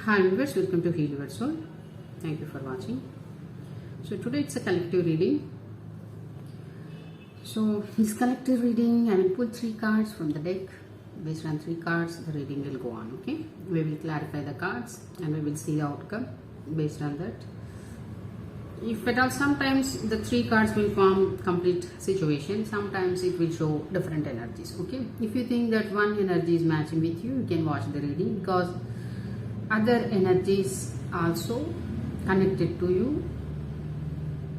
Hi viewers, welcome to Heal Your Soul. Thank you for watching. So today it's a collective reading. So this collective reading, I will pull 3 cards from the deck. Based on 3 cards, the reading will go on. Okay, we will clarify the cards and we will see the outcome based on that. If at all, sometimes the 3 cards will form complete situation. Sometimes it will show different energies. Okay, if you think that one energy is matching with you, you can watch the reading because other energies also connected to you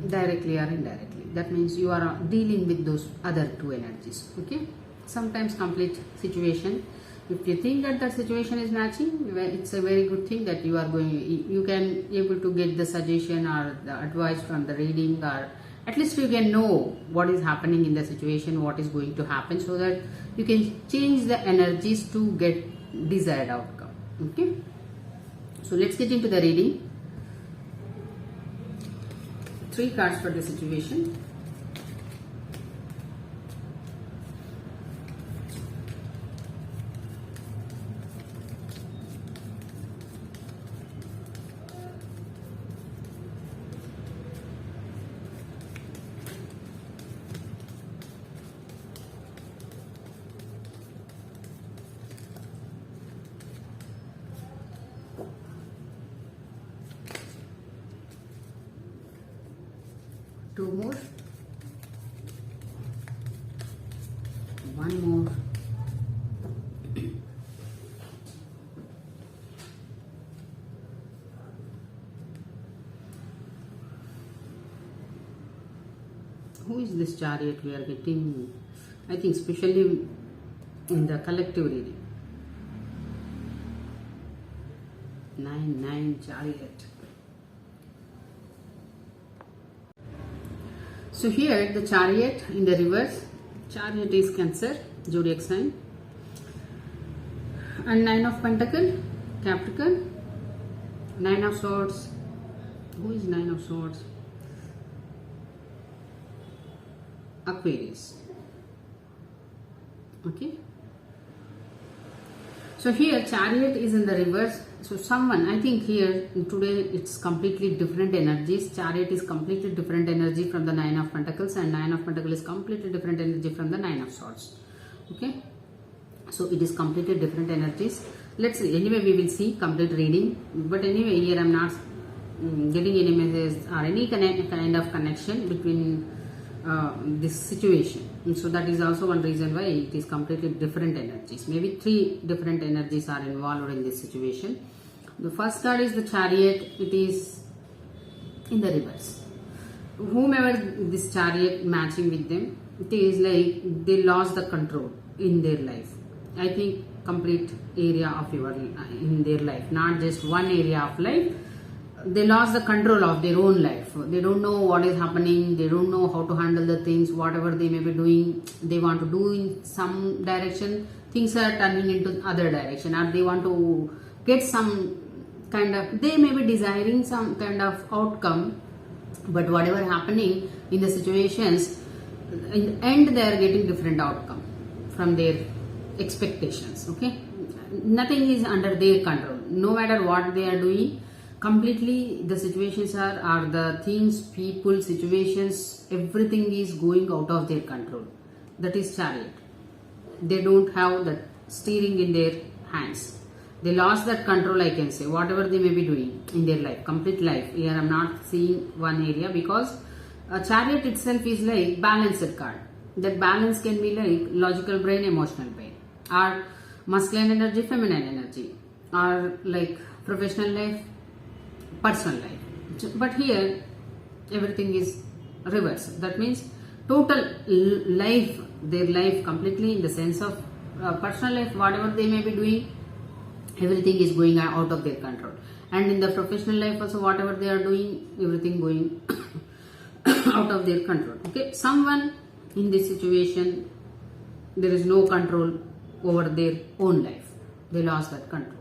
directly or indirectly. That means you are dealing with those other 2 energies. Okay, sometimes complete situation. If you think that the situation is matching, it's a very good thing that you can able to get the suggestion or the advice from the reading, or at least you can know what is happening in the situation, what is going to happen, so that you can change the energies to get desired outcome. Okay, so let's get into the reading. 3 cards for the situation. Two more, one more, who is this Chariot we are getting? I think especially in the collective reading. 9 Chariot. So here the Chariot in the reverse. Chariot is Cancer zodiac sign, and 9 of Pentacles, Capricorn. 9 of Swords. Who is 9 of Swords? Aquarius. Okay. So here Chariot is in the reverse. So someone, I think here today it's completely different energies. Chariot is completely different energy from the 9 of Pentacles, and 9 of Pentacles is completely different energy from the 9 of Swords. Okay, so it is completely different energies. Let's see. Anyway, we will see complete reading. But anyway, here I'm not getting any messages or any kind of connection between this situation. And so that is also one reason why it is completely different energies. Maybe 3 different energies are involved in this situation. The first card is the Chariot. It is in the reverse. Whomever this Chariot matching with them, it is like they lost the control in their life. I think complete area of in their life, not just one area of life. They lost the control of their own life. They don't know what is happening. They don't know how to handle the things. Whatever they may be doing, they want to do in some direction. Things are turning into other direction, or they want to get some kind of, they may be desiring some kind of outcome, but whatever happening in the situations, in the end they are getting different outcome from their expectations. Okay, nothing is under their control. No matter what they are doing, completely the situations are the things, people, situations, everything is going out of their control. That is Chariot. They don't have that steering in their hands. They lost that control, I can say, whatever they may be doing in their life, complete life. Here I'm not seeing one area, because a Chariot itself is like balanced card. That balance can be like logical brain, emotional brain, or masculine energy, feminine energy, or like professional life, personal life. But here everything is reverse. That means total life, their life completely in the sense of personal life, whatever they may be doing, everything is going out of their control. And in the professional life also, whatever they are doing, everything going out of their control. Okay, someone in this situation, there is no control over their own life. They lost that control.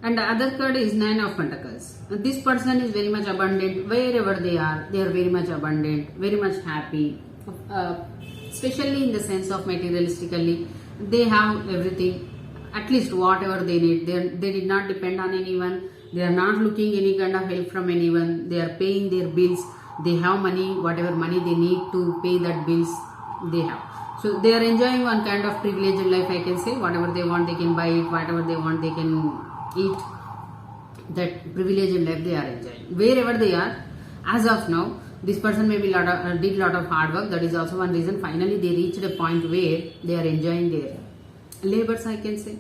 And the other card is 9 of Pentacles. This person is very much abundant. Wherever they are very much abundant, very much happy, especially in the sense of materialistically, they have everything at least whatever they need. They did not depend on anyone. They are not looking any kind of help from anyone. They are paying their bills. They have money, whatever money they need to pay that bills they have. So they are enjoying one kind of privileged life, I can say. Whatever they want, they can buy it. Whatever they want, they can eat. That privileged life they are enjoying. Wherever they are, as of now, this person maybe did lot of hard work. That is also one reason. Finally, they reached a point where they are enjoying their labors, I can say.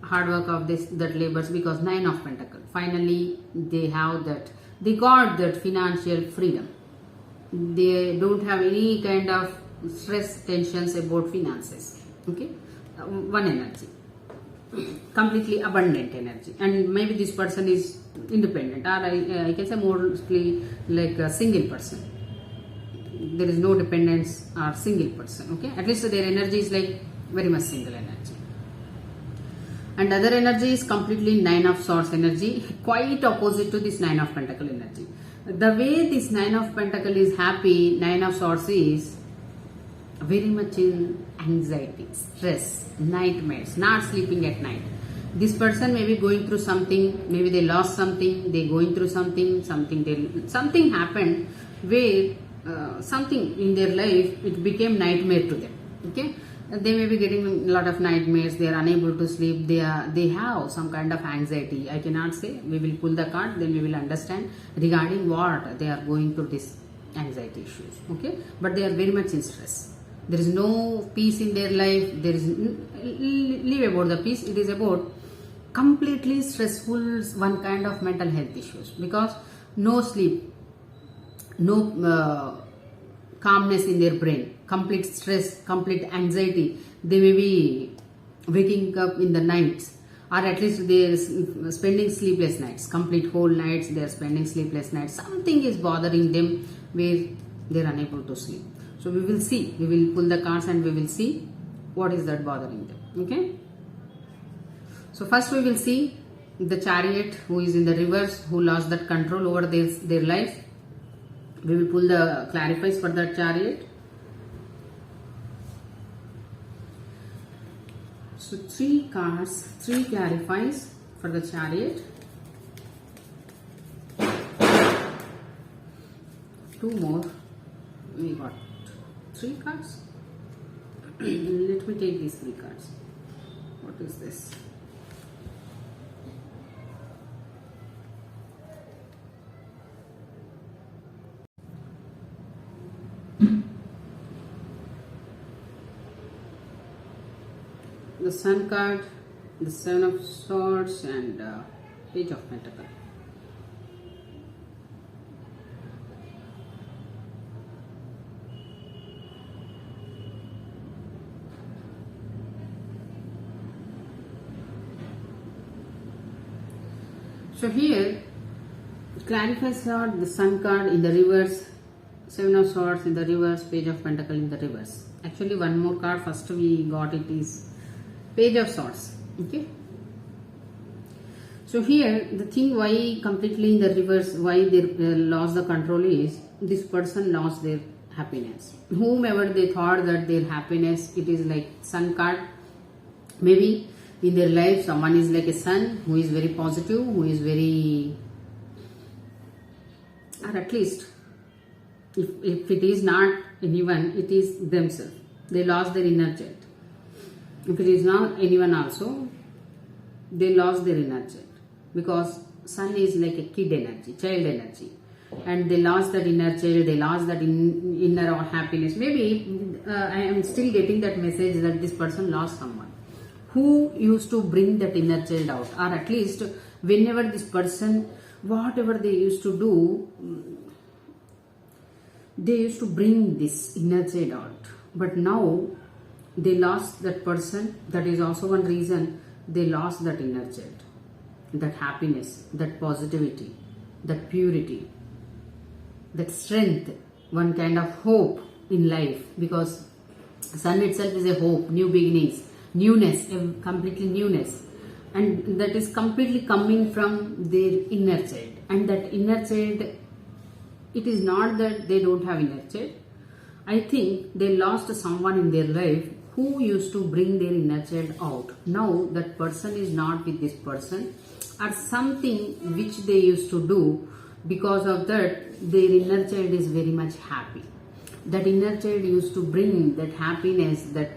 Hard work of that labors, because 9 of Pentacles. Finally, they have that. They got that financial freedom. They don't have any kind of stress, tensions about finances. Okay, one energy, completely abundant energy, and maybe this person is independent, or I can say mostly like a single person. There is no dependence or single person. Okay, at least their energy is like very much single energy. And other energy is completely 9 of Swords energy, quite opposite to this 9 of Pentacles energy. The way this 9 of Pentacles is happy, 9 of Swords is very much in anxiety, stress, nightmares, not sleeping at night. This person may be going through something, maybe they lost something, they going through something happened where something in their life, it became nightmare to them. Okay, they may be getting a lot of nightmares, they are unable to sleep, they have some kind of anxiety. I cannot say, we will pull the card, then we will understand regarding what they are going through, this anxiety issues. Okay, but they are very much in stress. There is no peace in their life. There is, leave about the peace, it is about completely stressful, one kind of mental health issues, because no sleep, no calmness in their brain, complete stress, complete anxiety. They may be waking up in the nights, or at least they are spending sleepless nights, complete whole nights they are spending sleepless nights. Something is bothering them where they are unable to sleep. So we will see, we will pull the cards and we will see what is that bothering them. Okay, so first we will see the Chariot, who is in the reverse, who lost that control over their life. We will pull the clarifies for that Chariot. So 3 cards, 3 clarifies for the Chariot. 2 more. We got 3 cards. Let me take these 3 cards. What is this? The Sun card, the 7 of Swords, and Page of Pentacles. So here, clarifies are the Sun card in the reverse, 7 of Swords in the reverse, Page of Pentacles in the reverse. Actually, one more card first we got, it is Page of Swords. Okay. So here, the thing why completely in the reverse, why they lost the control is, this person lost their happiness. Whomever they thought that their happiness, it is like Sun card. Maybe in their life, someone is like a sun who is very positive, who is very, or at least, if it is not anyone, it is themselves. They lost their inner child. If it is not anyone also, they lost their inner child, because sun is like a kid energy, child energy, and they lost that inner child, they lost that inner happiness. Maybe I am still getting that message that this person lost someone who used to bring that inner child out, or at least whenever this person, whatever they used to do, they used to bring this inner child out, but now they lost that person. That is also one reason they lost that inner child, that happiness, that positivity, that purity, that strength, one kind of hope in life, because sun itself is a hope, new beginnings, newness, completely newness, and that is completely coming from their inner child. And that inner child, it is not that they don't have inner child. I think they lost someone in their life who used to bring their inner child out. Now that person is not with this person, or something which they used to do. Because of that, their inner child is very much happy. That inner child used to bring that happiness, that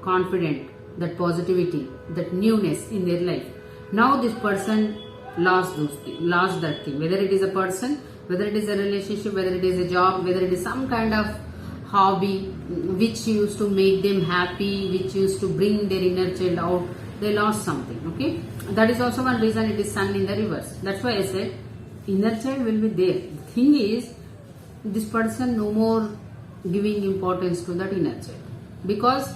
confident, that positivity, that newness in their life. Now this person lost that thing. Whether it is a person, whether it is a relationship, whether it is a job, whether it is some kind of hobby which used to make them happy, which used to bring their inner child out, they lost something. Okay, that is also one reason it is sun in the reverse. That's why I said inner child will be there. The thing is, this person no more giving importance to that inner child, because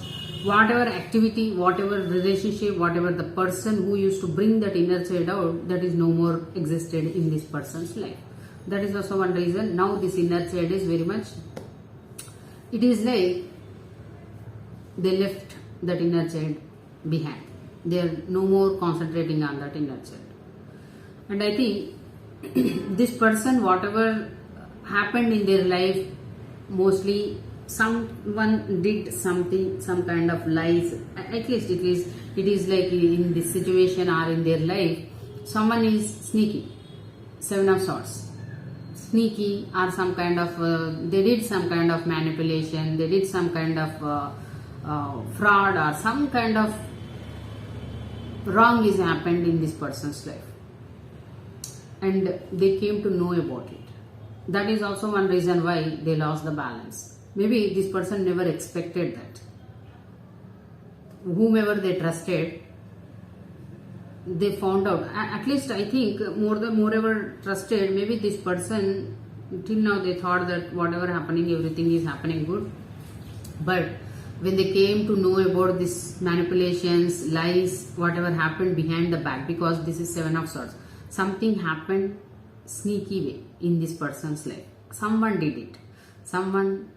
whatever activity, whatever relationship, whatever the person who used to bring that inner child out, that is no more existed in this person's life. That is also one reason. Now this inner child is very much, it is like they left that inner child behind. They are no more concentrating on that inner child. And I think this person, whatever happened in their life, mostly someone did something, some kind of lies. At least it is like in this situation or in their life, someone is sneaky. 7 of Swords. Sneaky, or some kind of, they did some kind of manipulation, they did some kind of fraud, or some kind of wrong is happened in this person's life. And they came to know about it. That is also one reason why they lost the balance. Maybe this person never expected that. Whomever they trusted, they found out. At least I think moreover trusted, maybe this person, till now they thought that whatever happening, everything is happening good. But when they came to know about this manipulations, lies, whatever happened behind the back, because this is 7 of Swords, something happened sneaky way in this person's life. Someone did it. Someone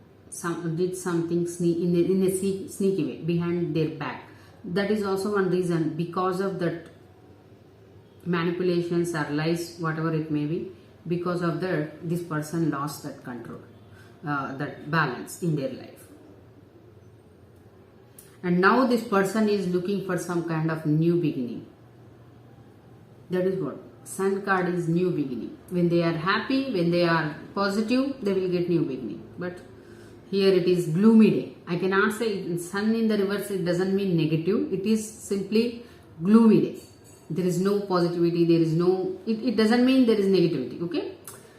did something in a sneaky way behind their back. That is also one reason. Because of that manipulations or lies, whatever it may be, because of that, this person lost that control, that balance in their life. And now this person is looking for some kind of new beginning. That is what Sun card is, new beginning. When they are happy, when they are positive, they will get new beginning. But here it is gloomy day. I cannot say sun in the reverse, it doesn't mean negative. It is simply gloomy day. There is no positivity, there is no, it doesn't mean there is negativity, okay?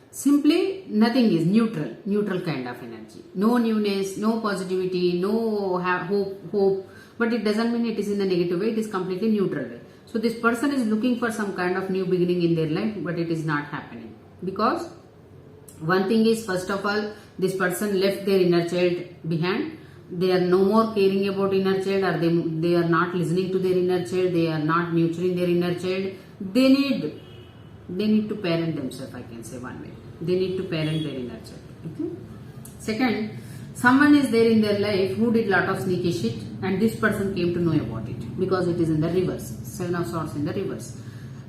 Simply nothing is neutral kind of energy. No newness, no positivity, no hope, but it doesn't mean it is in a negative way, it is completely neutral way. So this person is looking for some kind of new beginning in their life, but it is not happening. Because one thing is, first of all, this person left their inner child behind. They are no more caring about inner child, or they are not listening to their inner child, they are not nurturing their inner child. They need to parent themselves, I can say one way. They need to parent their inner child. Okay? Second, someone is there in their life who did lot of sneaky shit, and this person came to know about it, because it is in the reverse. 7 of Swords in the reverse.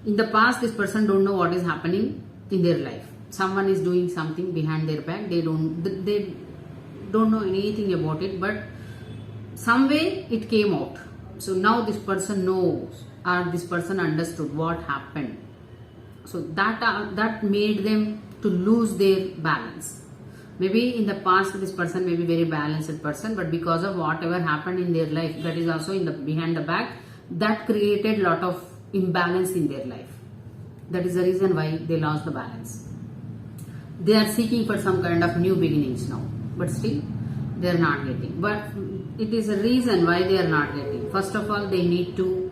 In the past, this person don't know what is happening in their life. Someone is doing something behind their back. They don't know anything about it, but some way it came out. So now this person knows, or this person understood what happened. So that made them to lose their balance. Maybe in the past this person may be very balanced person, but because of whatever happened in their life, that is also in the behind the back, that created lot of imbalance in their life. That is the reason why they lost the balance. They are seeking for some kind of new beginnings now, but still they are not getting. But it is a reason why they are not getting. First of all, they need to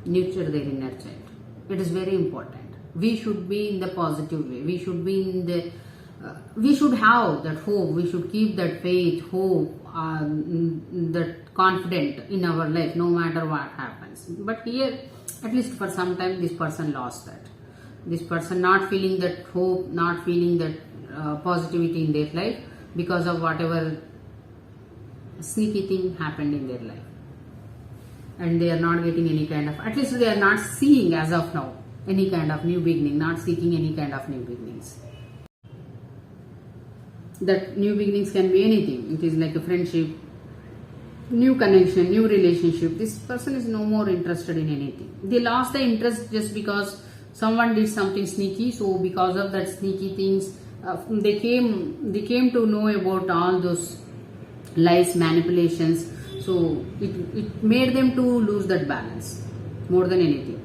nurture their inner child. It is very important. We should be in the positive way. We should be in the we should have that hope. We should keep that faith, hope, that confident in our life, no matter what happens. But here, at least for some time, this person lost that. This person not feeling that hope, not feeling that positivity in their life, because of whatever sneaky thing happened in their life. And they are not getting any kind of, at least they are not seeing as of now any kind of new beginning, not seeking any kind of new beginnings. That new beginnings can be anything. It is like a friendship, new connection, new relationship. This person is no more interested in anything. They lost the interest just because someone did something sneaky. So because of that sneaky things, they came to know about all those lies, manipulations. So it made them to lose that balance more than anything.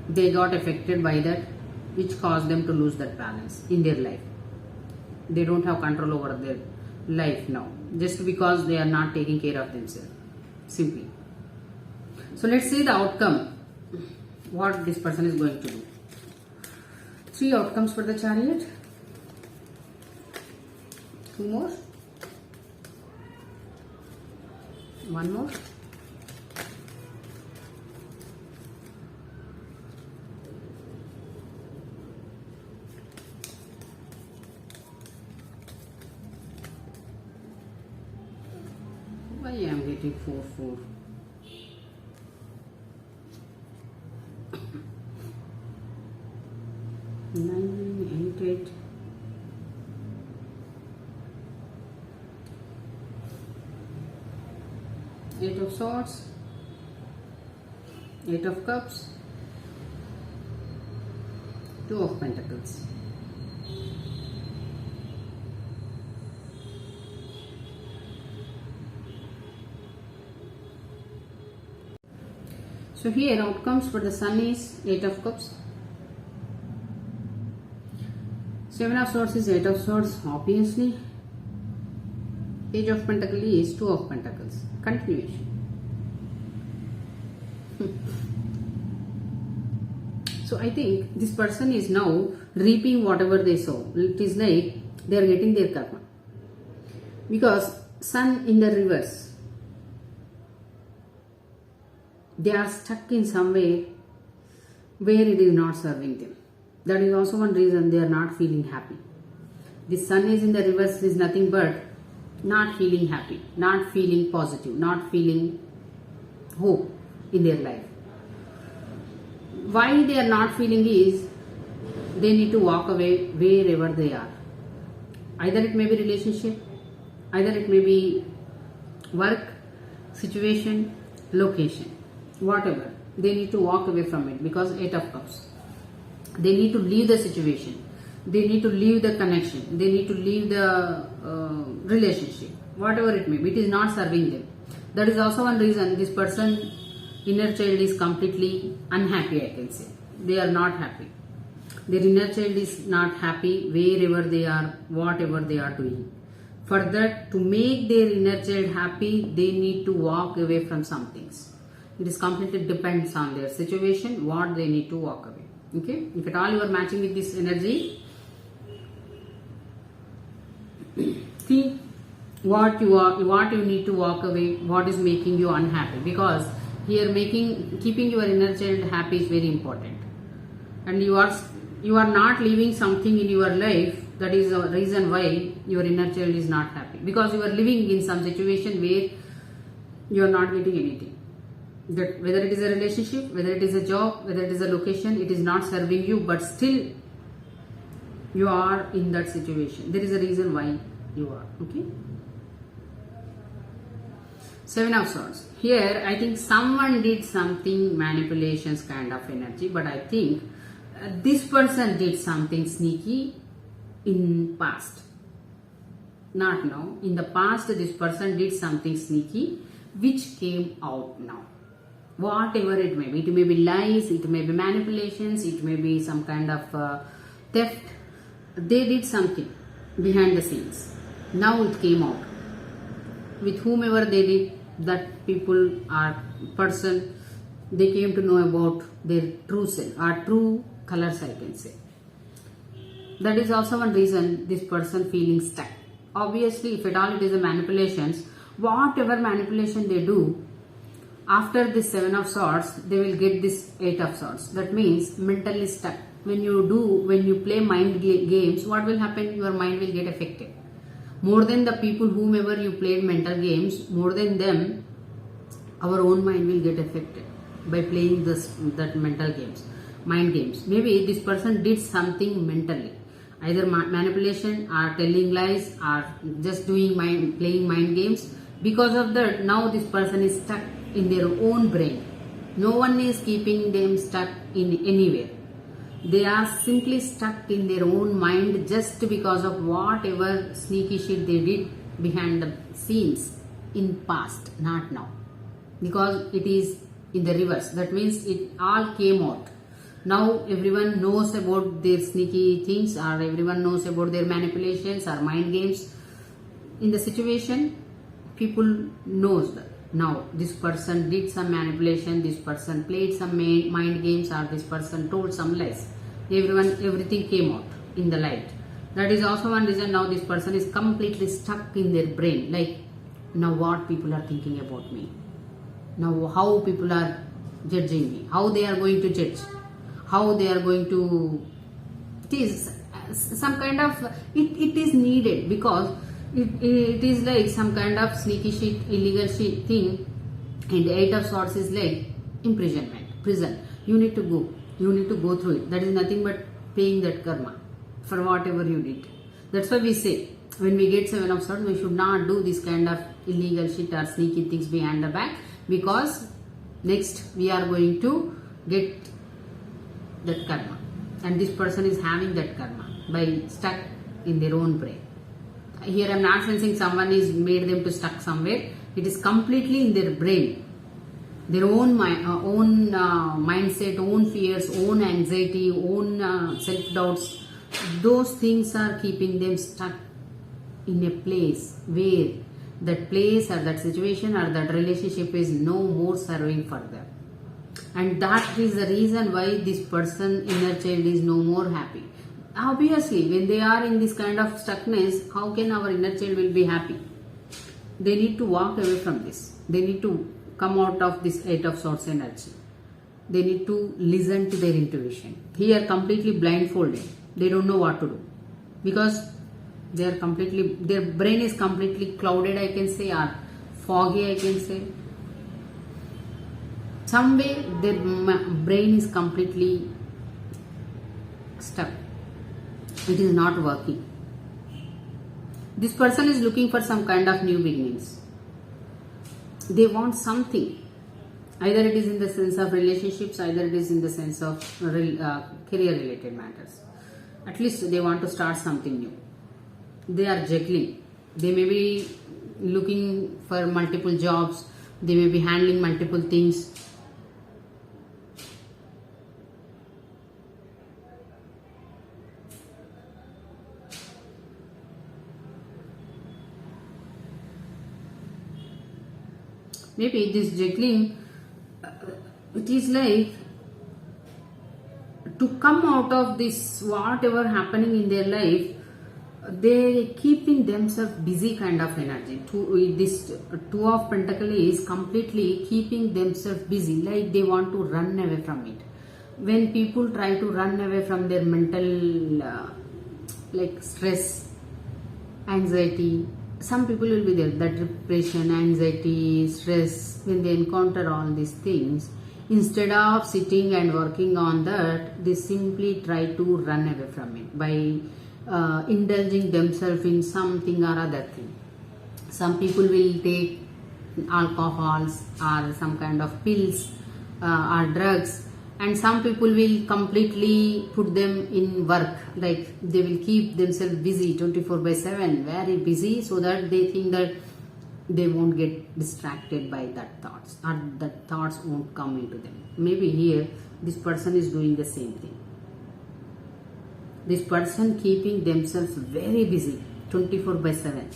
They got affected by that, which caused them to lose that balance in their life. They don't have control over their life now, just because they are not taking care of themselves, simply. So let's see the outcome, what this person is going to do. 3 outcomes for the Chariot. 2 more. 1 more. Why I am getting 4, 4? Nine, 8, 8. Eight of Swords, 8 of Cups, 2 of Pentacles. So here outcomes for the Sun is 8 of Cups. 7 of Swords is 8 of Swords, obviously. Page of Pentacles is 2 of Pentacles. Continuation. So I think this person is now reaping whatever they sow. It is like they are getting their karma. Because Sun in the reverse, they are stuck in somewhere where it is not serving them. That is also one reason they are not feeling happy. The Sun is in the reverse is nothing but not feeling happy, not feeling positive, not feeling hope in their life. Why they are not feeling is they need to walk away wherever they are. Either it may be relationship, either it may be work, situation, location, whatever. They need to walk away from it because 8 of Cups. They need to leave the situation. They need to leave the connection. They need to leave the relationship. Whatever it may be. It is not serving them. That is also one reason this person, inner child, is completely unhappy, I can say. They are not happy. Their inner child is not happy wherever they are, whatever they are doing. For that, to make their inner child happy, they need to walk away from some things. It is completely depends on their situation, what they need to walk away. Okay? If at all you are matching with this energy, see what you need to walk away, what is making you unhappy, because here keeping your inner child happy is very important, and you are not leaving something in your life. That is the reason why your inner child is not happy, because you are living in some situation where you are not getting anything. That whether it is a relationship, whether it is a job, whether it is a location, it is not serving you, but still you are in that situation. There is a reason why you are. Okay. 7 of Swords. Here I think someone did something manipulations kind of energy, but I think this person did something sneaky in past. Not now. In the past this person did something sneaky which came out now. Whatever it may be lies, it may be manipulations, it may be some kind of theft. They did something behind the scenes. Now it came out. With whomever they did, that people or person, they came to know about their true self or true colors, I can say. That is also one reason this person feeling stuck. Obviously, if at all it is a manipulations, whatever manipulation they do, after this 7 of Swords, they will get this 8 of Swords. That means mentally stuck. When you play mind games, what will happen? Your mind will get affected. More than the people whomever you played mental games, more than them, our own mind will get affected by playing that mental games, mind games. Maybe this person did something mentally, either manipulation or telling lies or just playing mind games. Because of that, now this person is stuck in their own brain. No one is keeping them stuck in anywhere. They are simply stuck in their own mind just because of whatever sneaky shit they did behind the scenes in past, not now. Because it is in the reverse. That means it all came out. Now everyone knows about their sneaky things, or everyone knows about their manipulations or mind games. In the situation, people knows that now this person did some manipulation, this person played some mind games, or this person told some lies. Everything came out in the light. That is also one reason now this person is completely stuck in their brain. Like, now what people are thinking about me, now how people are judging me, how they are going to judge, how they are going to, it is some kind of, it is needed, because it is like some kind of sneaky shit, illegal shit thing. And the 8 of Swords is like imprisonment, prison. You need to go through it. That is nothing but paying that karma for whatever you did. That's why we say, when we get 7 of Swords, we should not do this kind of illegal shit or sneaky things behind the back, because next we are going to get that karma, and this person is having that karma by stuck in their own brain. Here I am not sensing someone is made them to stuck somewhere. It is completely in their brain, their own mindset, own fears, own anxiety, own self-doubts. Those things are keeping them stuck in a place where that place or that situation or that relationship is no more serving for them. And that is the reason why this person, inner child, is no more happy. Obviously, when they are in this kind of stuckness, how can our inner child will be happy? They need to walk away from this. They need to come out of this 8 of Swords energy. They need to listen to their intuition. Here, completely blindfolded. They don't know what to do, because they are completely, their brain is completely clouded, I can say, or foggy, I can say. Some way their brain is completely stuck. It is not working. This person is looking for some kind of new beginnings. They want something. Either it is in the sense of relationships, either it is in the sense of career related matters. At least they want to start something new. They are juggling. They may be looking for multiple jobs. They may be handling multiple things. Maybe this juggling, it is like to come out of this whatever happening in their life, they keeping themselves busy kind of energy. This 2 of Pentacles is completely keeping themselves busy, like they want to run away from it. When people try to run away from their mental like stress, anxiety, some people will be there, that depression, anxiety, stress, when they encounter all these things, instead of sitting and working on that, they simply try to run away from it by indulging themselves in something or other thing. Some people will take alcohols or some kind of pills or drugs, and some people will completely put them in work, like they will keep themselves busy 24/7, very busy, so that they think that they won't get distracted by that thoughts, or that thoughts won't come into them. Maybe here this person is doing the same thing. This person keeping themselves very busy 24/7.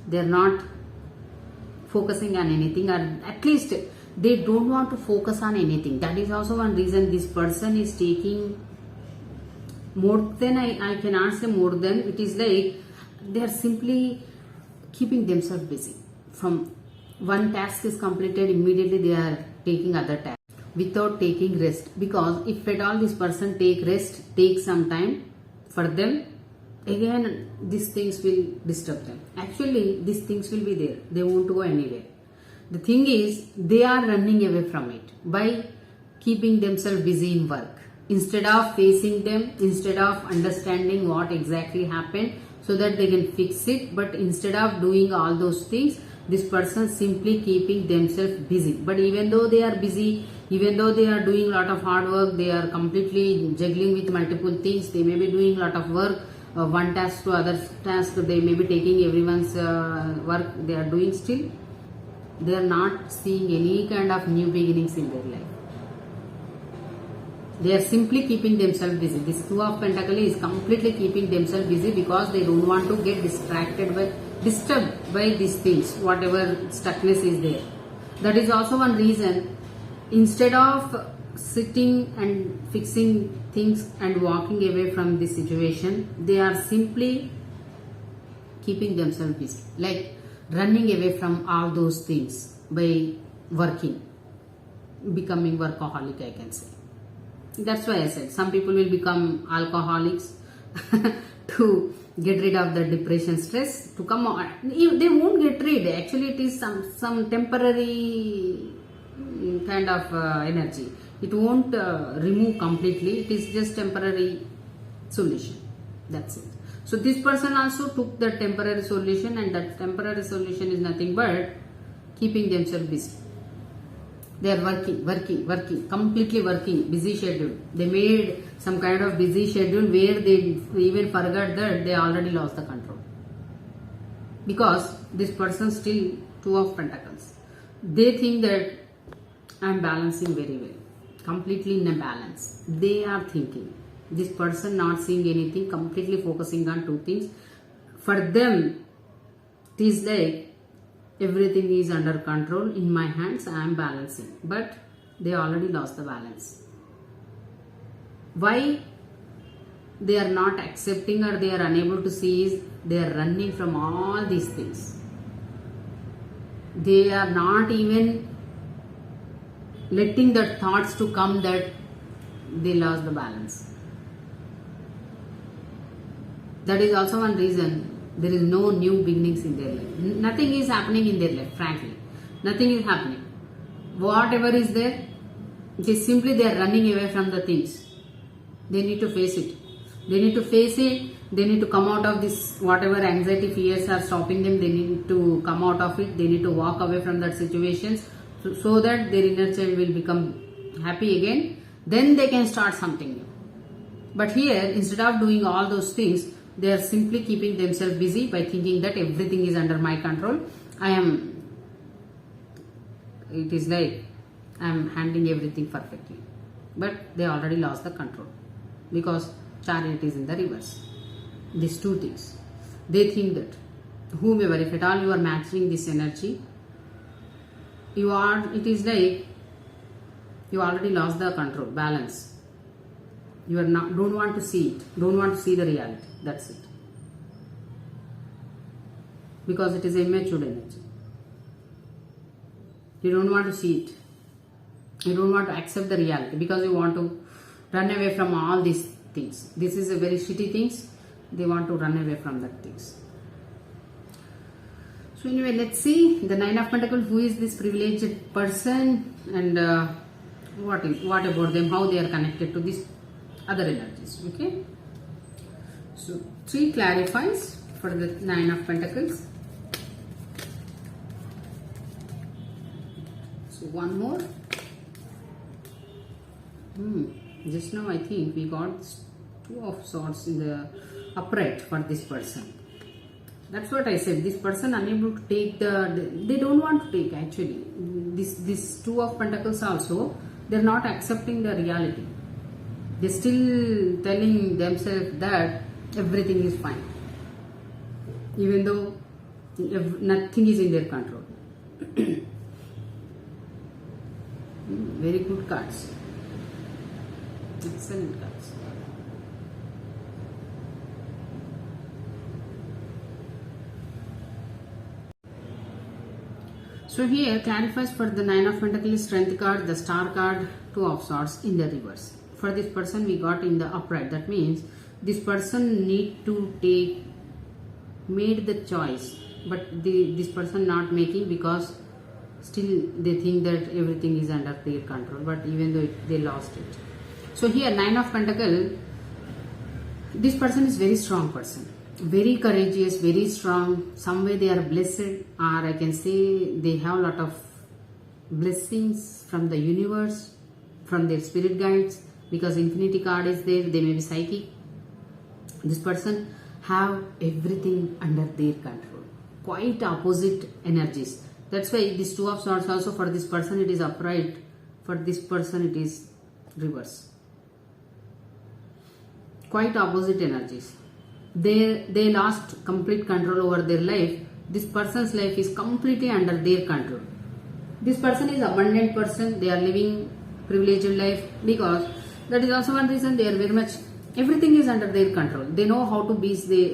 They are not focusing on anything, or at least they don't want to focus on anything. That is also one reason this person is taking more than, I cannot say more than, it is like they are simply keeping themselves busy. From one task is completed, immediately they are taking other task without taking rest. Because if at all this person take rest, take some time for them, again these things will disturb them. Actually these things will be there, they won't go anywhere. The thing is, they are running away from it by keeping themselves busy in work, instead of facing them, instead of understanding what exactly happened so that they can fix it. But instead of doing all those things, This person simply keeping themselves busy. But even though they are busy, even though they are doing a lot of hard work, they are completely juggling with multiple things. They may be doing a lot of work, one task to other task. They may be taking everyone's work. They are doing still. They are not seeing any kind of new beginnings in their life. They are simply keeping themselves busy. This Two of Pentacles is completely keeping themselves busy because they don't want to get disturbed by these things, whatever stuckness is there. That is also one reason, instead of sitting and fixing things and walking away from this situation, they are simply keeping themselves busy, like running away from all those things by working, becoming workaholic, I can say. That's why I said some people will become alcoholics to get rid of the depression, stress, to come on. They won't get rid. Actually, it is some temporary kind of energy. It won't remove completely. It is just temporary solution. That's it. So this person also took the temporary solution, and that temporary solution is nothing but keeping themselves busy. They are working, completely working, busy schedule. They made some kind of busy schedule where they even forgot that they already lost the control. Because this person still Two of Pentacles. They think that I am balancing very well, completely in a balance. They are thinking. This person not seeing anything, completely focusing on two things. For them, it is like everything is under control, in my hands, I am balancing. But they already lost the balance. Why they are not accepting or they are unable to see is they are running from all these things. They are not even letting the thoughts to come that they lost the balance. That is also one reason there is no new beginnings in their life. Nothing is happening in their life, frankly. Nothing is happening. Whatever is there, it is simply they are running away from the things. They need to face it. They need to face it. They need to come out of this, whatever anxiety, fears are stopping them. They need to come out of it. They need to walk away from that situations so that their inner child will become happy again. Then they can start something new. But here, instead of doing all those things, they are simply keeping themselves busy by thinking that everything is under my control. It is like I am handling everything perfectly. But they already lost the control because Chariot is in the reverse. These two things. They think that whomever, if at all you are matching this energy, it is like you already lost the control, balance. You are not, don't want to see it, don't want to see the reality. That's it. Because it is immature energy. You don't want to see it. You don't want to accept the reality because you want to run away from all these things. This is a very shitty things. They want to run away from that things. So anyway, let's see the Nine of Pentacles. Who is this privileged person, and what about them? How they are connected to these other energies? Okay. So 3 clarifies for the Nine of Pentacles. So one more. Just now I think we got Two of Swords in the upright for this person. That's what I said. This person unable to take they don't want to take actually. This Two of Pentacles also, they're not accepting the reality. They're still telling themselves that everything is fine. Even though nothing is in their control. Very good cards. Excellent cards. So here clarifies for the Nine of Pentacles, Strength card, the Star card, Two of Swords in the reverse. For this person we got in the upright. That means this person made the choice, but this person not making because still they think that everything is under their control, but even though they lost it. So here Nine of Pentacles, this person is very strong person. very courageous, very strong. Some way they are blessed, or I can say they have a lot of blessings from the universe, from their spirit guides, because infinity card is there. They may be psychic. This person have everything under their control. Quite opposite energies. That's why this two of swords also, for this person it is upright, for this person it is reverse. Quite opposite energies. They lost complete control over their life. This person's life is completely under their control. This person is abundant person. They are living privileged life, because that is also one reason they are very much, everything is under their control. They know how to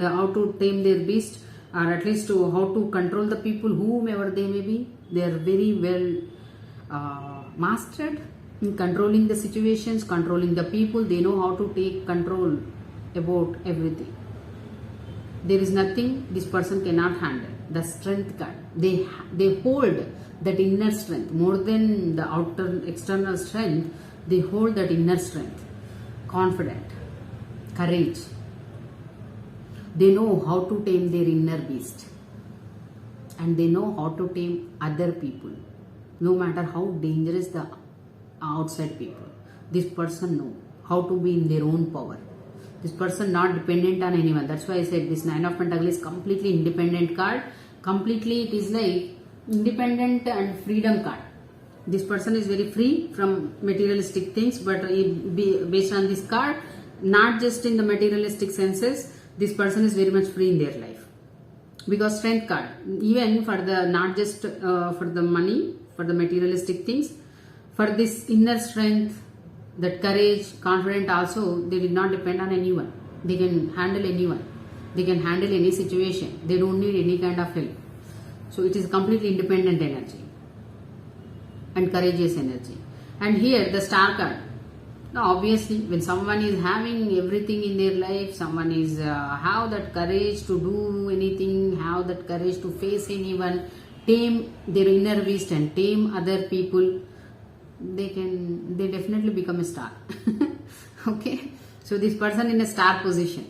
how to tame their beast, or at least how to control the people, whomever they may be. They are very well mastered in controlling the situations, controlling the people. They know how to take control about everything. There is nothing this person cannot handle. The strength card. They hold that inner strength more than the outer external strength. They hold that inner strength, confident, courage. They know how to tame their inner beast, and they know how to tame other people, no matter how dangerous the outside people. This person know how to be in their own power. This person not dependent on anyone. That's why I said this Nine of Pentacles is completely independent card. Completely, it is like independent and freedom card. This person is very free from materialistic things, but based on this card, not just in the materialistic senses, this person is very much free in their life. Because strength card, even for the, not just for the money, for the materialistic things, for this inner strength, that courage, confident also, they did not depend on anyone. They can handle anyone. They can handle any situation. They don't need any kind of help. So it is completely independent energy and courageous energy. And here the star card. Now obviously when someone is having everything in their life, someone is have that courage to do anything, have that courage to face anyone, tame their inner beast and tame other people, they definitely become a star. Okay, so this person in a star position,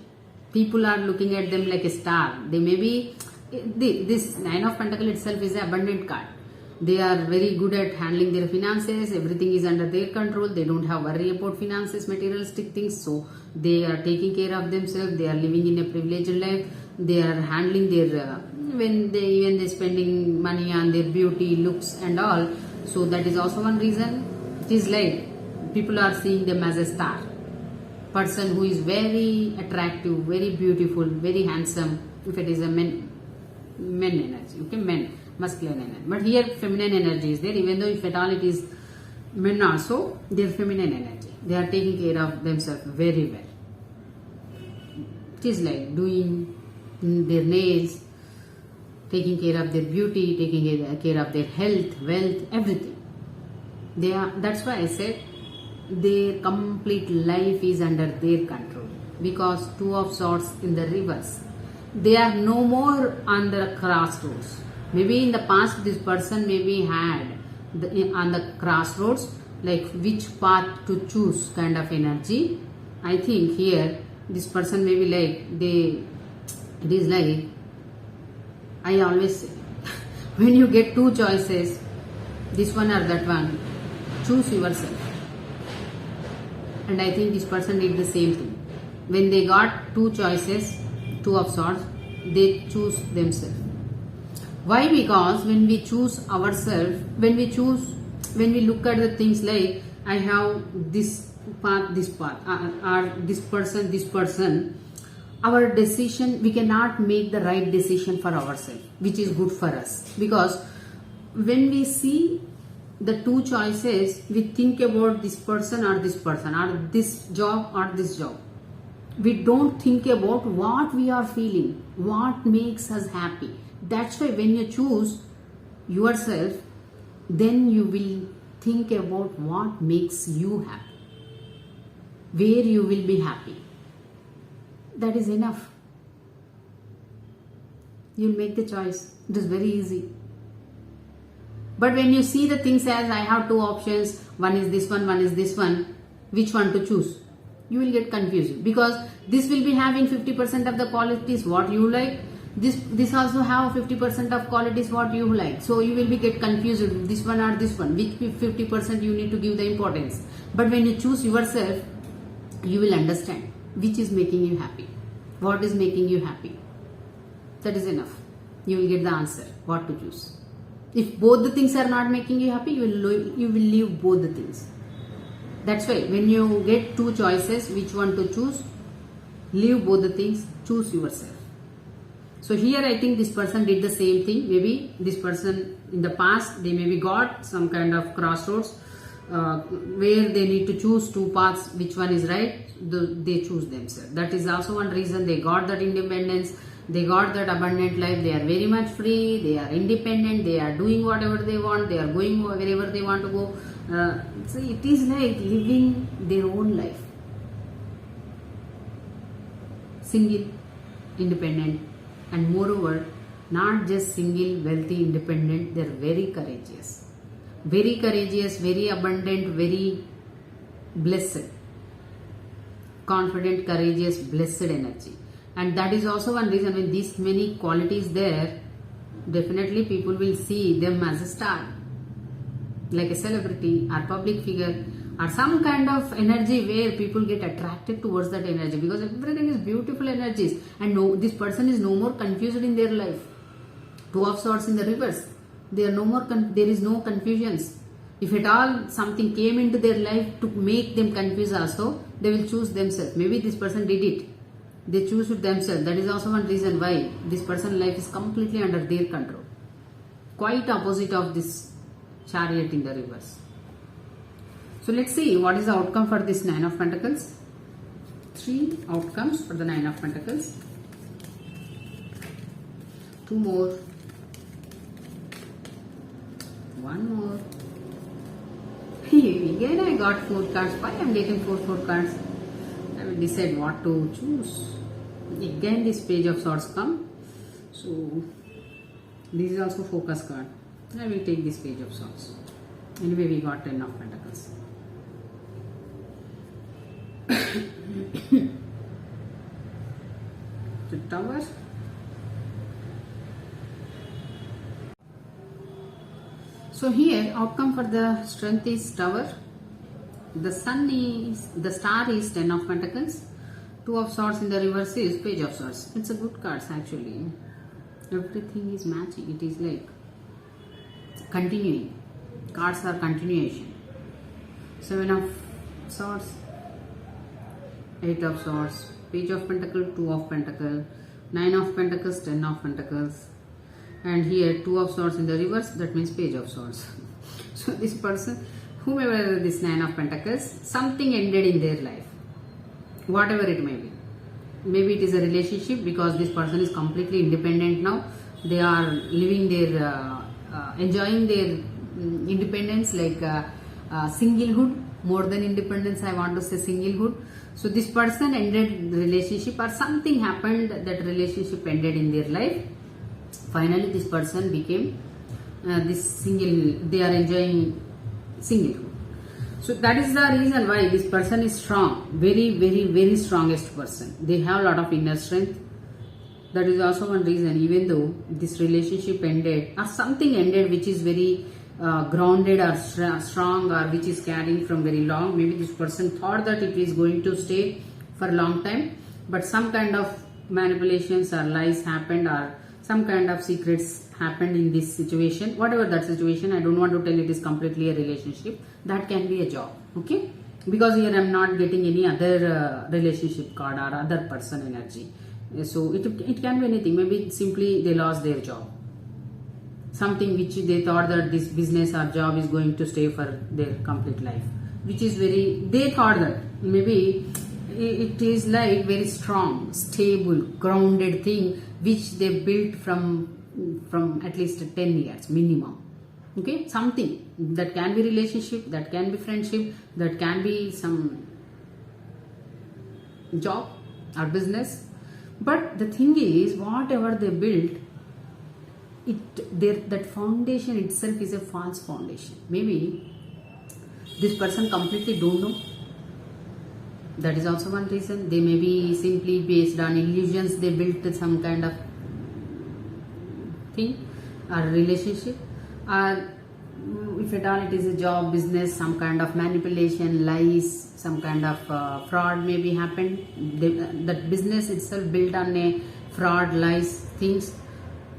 people are looking at them like a star. They may be, this Nine of Pentacles itself is an abundant card. They are very good at handling their finances. Everything is under their control. They don't have worry about finances, materialistic things. So they are taking care of themselves. They are living in a privileged life. They are handling their when they spending money on their beauty, looks and all. So that is also one reason. It is like people are seeing them as a star. Person who is very attractive, very beautiful, very handsome. If it is a men energy, okay, men, masculine energy. But here feminine energy is there, even though if at all it is men also, their feminine energy. They are taking care of themselves very well. It is like doing their nails, taking care of their beauty, taking care of their health, wealth, everything. They are. That's why I said their complete life is under their control, because Two of Swords in the reverse. They are no more on the crossroads. Maybe in the past this person maybe had on the crossroads, like which path to choose kind of energy. I think here this person may be like it is like, I always say, when you get two choices, this one or that one, choose yourself. And I think this person did the same thing. When they got two choices, Two of Swords, they choose themselves. Why? Because when we choose ourselves, when we look at the things like, I have this path, or this person, our decision, we cannot make the right decision for ourselves, which is good for us. Because when we see the two choices, we think about this person, or this job or this job. We don't think about what we are feeling, what makes us happy. That's why when you choose yourself, then you will think about what makes you happy, where you will be happy. That is enough. You'll make the choice. It is very easy. But when you see the things as, I have two options, one is this one is this one, which one to choose? You will get confused because this will be having 50% of the qualities what you like. This also have 50% of qualities what you like. So you will be get confused, this one or this one, which 50% you need to give the importance. But when you choose yourself, you will understand which is making you happy, what is making you happy. That is enough. You will get the answer what to choose. If both the things are not making you happy, you will leave both the things. That's why when you get two choices, which one to choose, leave both the things, choose yourself. So here I think this person did the same thing. Maybe this person in the past, they maybe got some kind of crossroads where they need to choose two paths, which one is right, they choose themselves. That is also one reason they got that independence, they got that abundant life. They are very much free, they are independent, they are doing whatever they want, they are going wherever they want to go. So it is like living their own life. Single, independent, and moreover, not just single, wealthy, independent, they are very courageous. Very courageous, very abundant, very blessed. Confident, courageous, blessed energy. And that is also one reason when these many qualities there, definitely people will see them as a star. Like a celebrity or public figure or some kind of energy where people get attracted towards that energy because everything is beautiful energies and no, this person is no more confused in their life. Two of Swords in the reverse. There is no confusions. If at all something came into their life to make them confused also, they will choose themselves. Maybe this person did it. They choose it themselves. That is also one reason why this person's life is completely under their control. Quite opposite of this Chariot in the reverse. So let's see what is the outcome for this Nine of Pentacles. 3 outcomes for the Nine of Pentacles. 2 more. 1 more. Again I got 4 cards. Why I am getting 4 cards? I will decide what to choose. Again this Page of Swords come. So this is also focus card. I will take this Page of Swords. Anyway we got 10 of Pentacles. The Tower. So here outcome for the Strength is Tower. The star is 10 of Pentacles. 2 of Swords in the reverse is Page of Swords. It's a good cards actually. Everything is matching. It is like continuing. Cards are continuation. 7 of Swords, 8 of Swords, Page of Pentacles, 2 of Pentacles, 9 of Pentacles, 10 of Pentacles. And here 2 of Swords in the reverse, that means Page of Swords. So this person, whomever this 9 of Pentacles, something ended in their life. Whatever it may be. Maybe it is a relationship because this person is completely independent now. They are living their, enjoying their independence like singlehood. More than independence, I want to say singlehood. So this person ended the relationship or something happened that relationship ended in their life. Finally this person became this single, they are enjoying singlehood. So that is the reason why this person is strong, very, very, very strongest person. They have a lot of inner strength. That is also one reason, even though this relationship ended or something ended which is very grounded or strong or which is carrying from very long. Maybe this person thought that it is going to stay for a long time, but some kind of manipulations or lies happened or some kind of secrets happened in this situation. Whatever that situation, I don't want to tell it is completely a relationship. That can be a job, okay? Because here I am not getting any other relationship card or other person energy. So it can be anything. Maybe simply they lost their job. Something which they thought that this business or job is going to stay for their complete life. Which is very, they thought that maybe it is like very strong, stable, grounded thing which they built from at least 10 years minimum. Okay, something that can be relationship, that can be friendship, that can be some job or business. But the thing is, whatever they built, that foundation itself is a false foundation. Maybe this person completely don't know. That is also one reason. They may be simply based on illusions. They built some kind of thing or relationship, or if at all it is a job, business, some kind of manipulation, lies, some kind of fraud may be happened. That business itself built on a fraud, lies, things,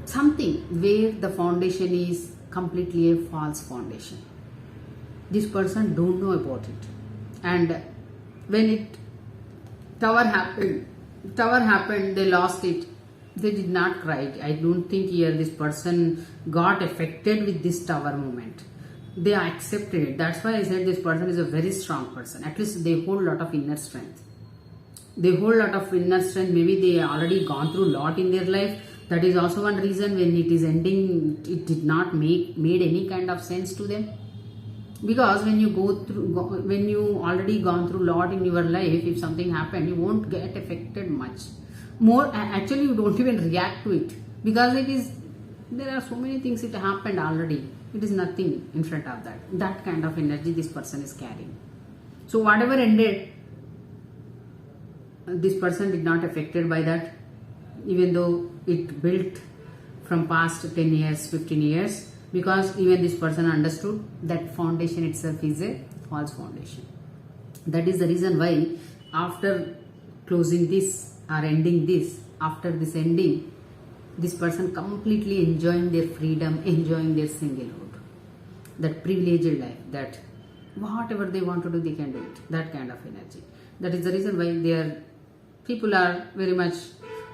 something where the foundation is completely a false foundation. This person don't know about it, and when it tower happened, they lost it. They did not cry. I don't think here this person got affected with this tower moment. They accepted it. That's why I said this person is a very strong person. At least they hold a lot of inner strength. Maybe they already gone through a lot in their life. That is also one reason when it is ending, it did not made any kind of sense to them. Because when you already gone through a lot in your life, if something happened, you won't get affected much. More, actually you don't even react to it, because there are so many things it happened already. It is nothing in front of that kind of energy this person is carrying. So whatever ended, this person did not affected by that, even though it built from past 10 years, 15 years, because even this person understood that foundation itself is a false foundation. That is the reason why after closing this or ending this, after this ending, this person completely enjoying their freedom, enjoying their singlehood, that privileged life, that whatever they want to do, they can do it, that kind of energy. That is the reason why people are very much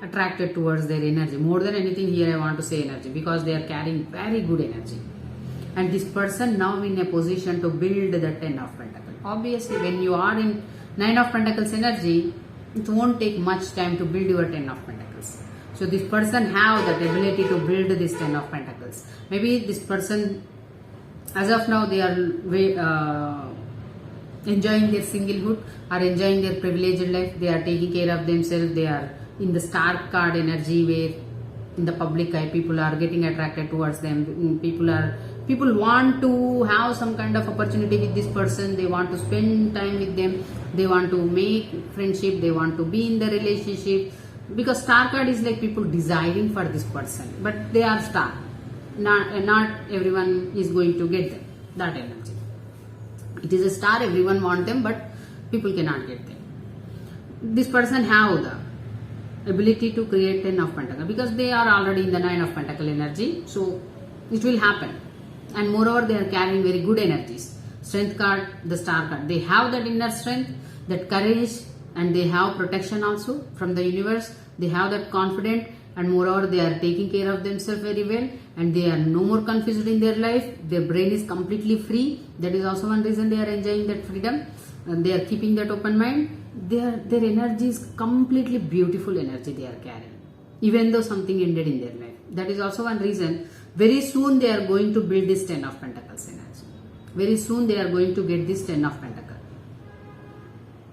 attracted towards their energy. More than anything here I want to say energy, because they are carrying very good energy. And this person now in a position to build the 10 of Pentacles. Obviously when you are in 9 of Pentacles energy, it won't take much time to build your 10 of Pentacles. So this person have that ability to build this 10 of Pentacles. Maybe this person, as of now, they are enjoying their singlehood or enjoying their privileged life. They are taking care of themselves. They are in the star card energy, where in the public eye people are getting attracted towards them. People want to have some kind of opportunity with this person. They want to spend time with them. They want to make friendship. They want to be in the relationship, because star card is like people desiring for this person, but they are star. Not everyone is going to get them, that energy. It is a star, everyone want them, but people cannot get them. This person have the ability to create 10 of Pentacles, because they are already in the 9 of Pentacles energy, so it will happen. And moreover, they are carrying very good energies. Strength card, the star card, they have that inner strength, that courage, and they have protection also from the universe. They have that confidence, and moreover they are taking care of themselves very well, and they are no more confused in their life. Their brain is completely free. That is also one reason they are enjoying that freedom, and they are keeping that open mind. Their energy is completely beautiful energy they are carrying, even though something ended in their life. That is also one reason. Very soon they are going to build this 10 of Pentacles energy. Very soon they are going to get this 10 of Pentacles.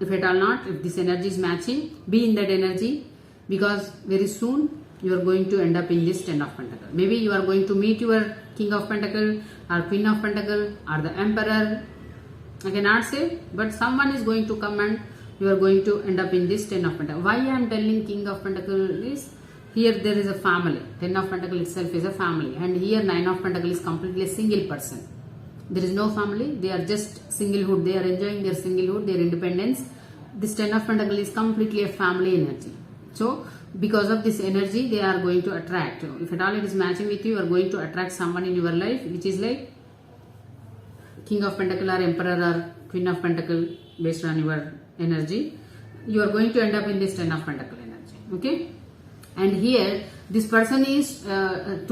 If at all not, if this energy is matching, be in that energy, because very soon you are going to end up in this 10 of Pentacles. Maybe you are going to meet your King of Pentacles or Queen of Pentacles or the Emperor. I cannot say, but someone is going to come and you are going to end up in this 10 of Pentacles. Why I am telling King of Pentacles is, here there is a family. 10 of Pentacles itself is a family, and here 9 of Pentacles is completely a single person. There is no family, they are just singlehood. They are enjoying their singlehood, their independence. This 10 of Pentacles is completely a family energy. So because of this energy, they are going to attract. If at all it is matching with you are going to attract someone in your life, which is like King of Pentacles or Emperor or Queen of Pentacles. Based on your energy, you are going to end up in this 10 of Pentacles energy. Okay. And here this person is 2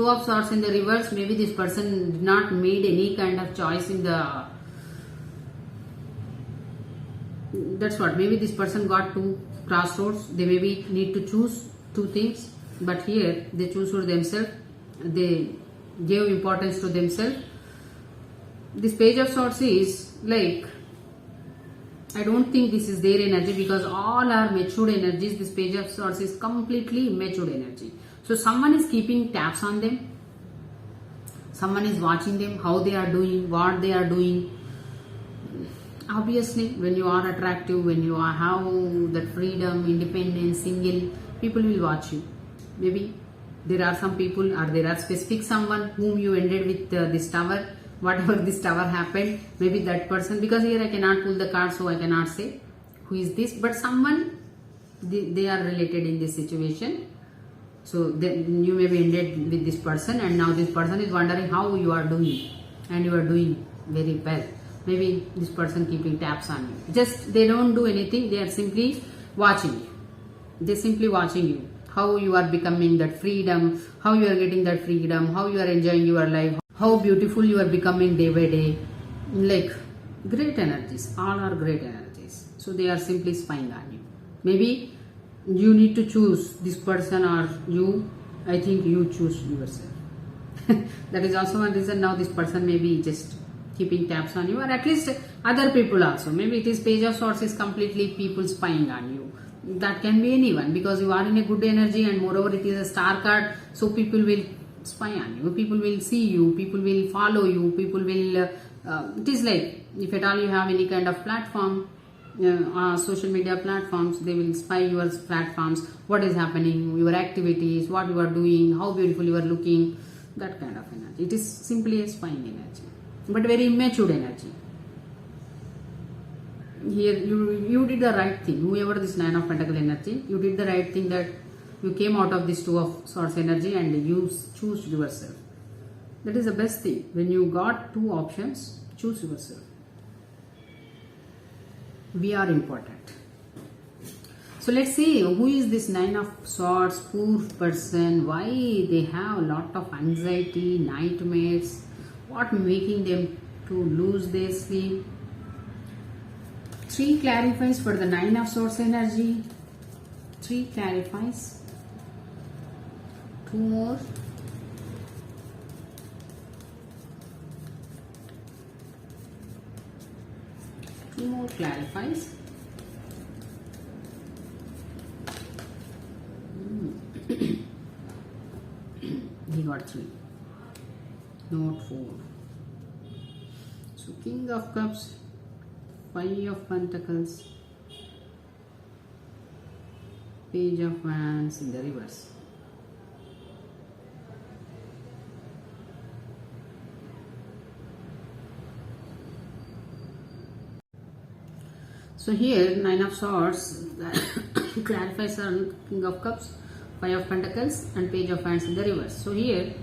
of Swords in the reverse. Maybe this person did not made any kind of choice in the, that's what, maybe this person got 2 crossroads. They maybe need to choose 2 things, but here they choose for themselves. They gave importance to themselves. This Page of Swords is like, I don't think this is their energy, because all are matured energies. This Page of Swords is completely matured energy. So someone is keeping tabs on them. Someone is watching them, how they are doing, what they are doing. Obviously, when you are attractive, when you are have that freedom, independence, single, people will watch you. Maybe there are some people, or there are specific someone whom you ended with this tower. Whatever this tower happened, maybe that person. Because here I cannot pull the card, so I cannot say who is this. But someone, they are related in this situation. So then you may be ended with this person, and now this person is wondering how you are doing, and you are doing very well. Maybe this person keeping tabs on you. Just they don't do anything. They are simply watching you. They simply watching you. How you are becoming that freedom. How you are getting that freedom. How you are enjoying your life. How beautiful you are becoming day by day. Like great energies. All are great energies. So they are simply spying on you. Maybe you need to choose this person or you. I think you choose yourself. That is also one reason. Now this person may be just keeping tabs on you, or at least other people also. Maybe it is Page of Swords is completely people spying on you. That can be anyone, because you are in a good energy, and moreover it is a star card, so people will spy on you, people will see you, people will follow you, people will it is like, if at all you have any kind of platform, social media platforms, they will spy your platforms, what is happening, your activities, what you are doing, how beautiful you are looking, that kind of energy. It is simply a spying energy, but very immature energy. Here you did the right thing. Whoever this Nine of Pentacle energy, you did the right thing, that you came out of this Two of Swords energy and you choose yourself. That is the best thing. When you got two options, choose yourself. We are important. So let's see, who is this Nine of Swords, poor person, why they have a lot of anxiety, nightmares, what making them to lose their sleep. 3 clarifies for the Nine of Swords energy. 3 clarifies. 2 more. Two more clarifies. He got 3. Not 4. So King of Cups, 5 of Pentacles, Page of Wands in the reverse. So here Nine of Swords clarifies on King of Cups, 5 of Pentacles and Page of Wands in the reverse. So here,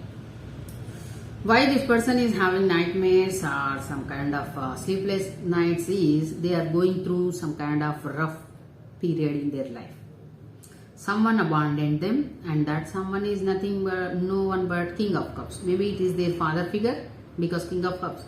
why this person is having nightmares or some kind of sleepless nights is they are going through some kind of rough period in their life. Someone abandoned them, and that someone is nothing but no one but King of Cups. Maybe it is their father figure, because King of Cups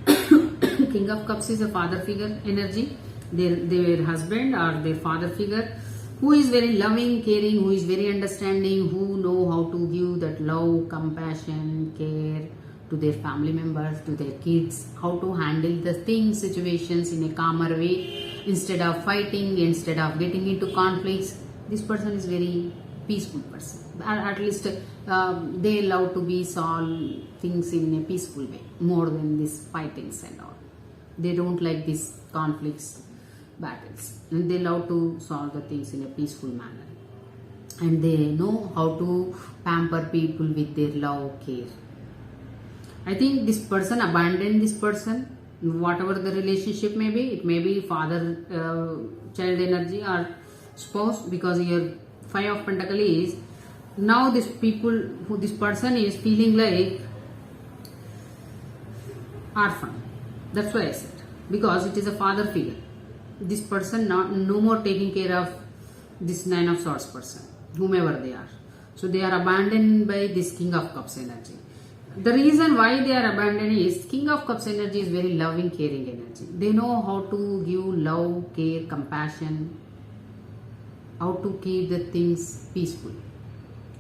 King of Cups is a father figure energy. Their husband or their father figure, who is very loving, caring, who is very understanding, who know how to give that love, compassion, care to their family members, to their kids, how to handle the things, situations in a calmer way, instead of fighting, instead of getting into conflicts. This person is very peaceful person. At least they love to be solve things in a peaceful way, more than these fightings and all. They don't like these conflicts, battles, and they love to solve the things in a peaceful manner, and they know how to pamper people with their love, care. I think this person abandoned this person, whatever the relationship may be. It may be father child energy or spouse, because your 5 of Pentacles is now this people who this person is feeling like orphan. That's why I said, because it is a father figure. This person no more taking care of this Nine of Swords person, whomever they are. So they are abandoned by this King of Cups energy. The reason why they are abandoned is King of Cups energy is very loving, caring energy. They know how to give love, care, compassion, how to keep the things peaceful,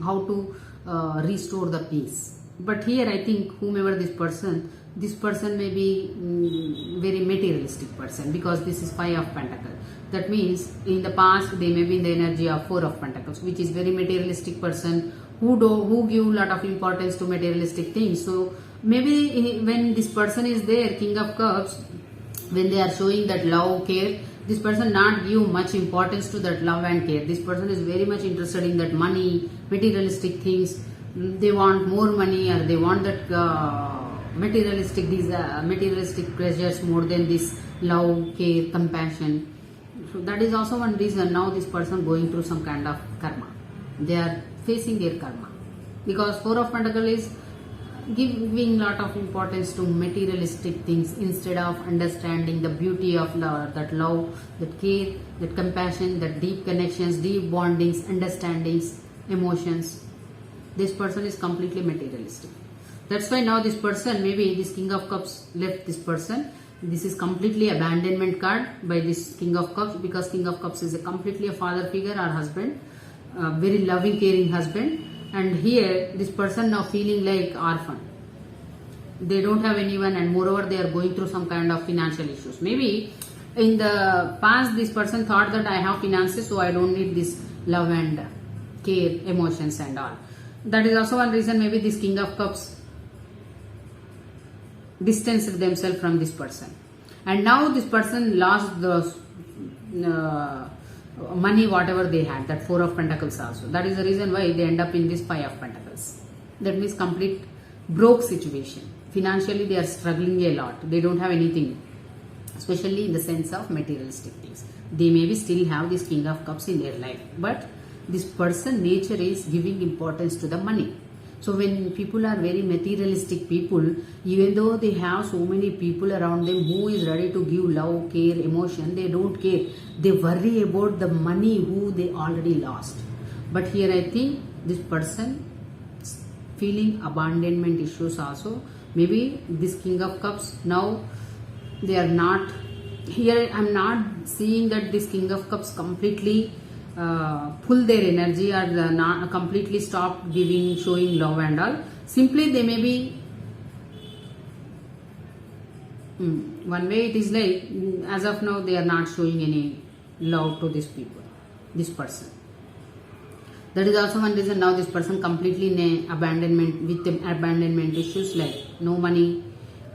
how to restore the peace. But here I think whomever this person may be very materialistic person, because this is 5 of Pentacles. That means in the past they may be in the energy of 4 of Pentacles, which is very materialistic person who give lot of importance to materialistic things. So maybe when this person is there, King of Cups, when they are showing that love, care, this person not give much importance to that love and care. This person is very much interested in that money, materialistic things. They want more money, or they want that materialistic pleasures more than this love, care, compassion. So that is also one reason now this person going through some kind of karma. They are facing their karma, because Four of Pentacles is giving lot of importance to materialistic things instead of understanding the beauty of love, that care, that compassion, that deep connections, deep bondings, understandings, emotions. This person is completely materialistic. That's why now this person, maybe this King of Cups left this person. This is completely abandonment card by this King of Cups, because King of Cups is completely a father figure or husband, very loving, caring husband. And here this person now feeling like orphan. They don't have anyone, and moreover they are going through some kind of financial issues. Maybe in the past this person thought that I have finances, so I don't need this love and care, emotions and all. That is also one reason maybe this King of Cups distanced themselves from this person. And now this person lost the money whatever they had, that Four of Pentacles also. That is the reason why they end up in this Five of Pentacles. That means complete broke situation. Financially they are struggling a lot. They don't have anything, especially in the sense of materialistic things. They maybe still have this King of Cups in their life, but this person nature is giving importance to the money. So when people are very materialistic people, even though they have so many people around them who is ready to give love, care, emotion, they don't care. They worry about the money who they already lost. But here I think this person feeling abandonment issues also. Maybe this King of Cups now they are not here. I'm not seeing that this King of Cups completely pull their energy, or not completely stop showing love and all. Simply they may be one way it is like, as of now they are not showing any love to this person. That is also one reason now this person completely in abandonment issues, like no money,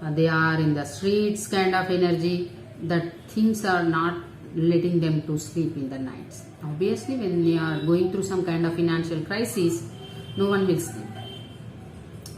they are in the streets kind of energy, that things are not letting them to sleep in the nights. Obviously when we are going through some kind of financial crisis, no one will sleep.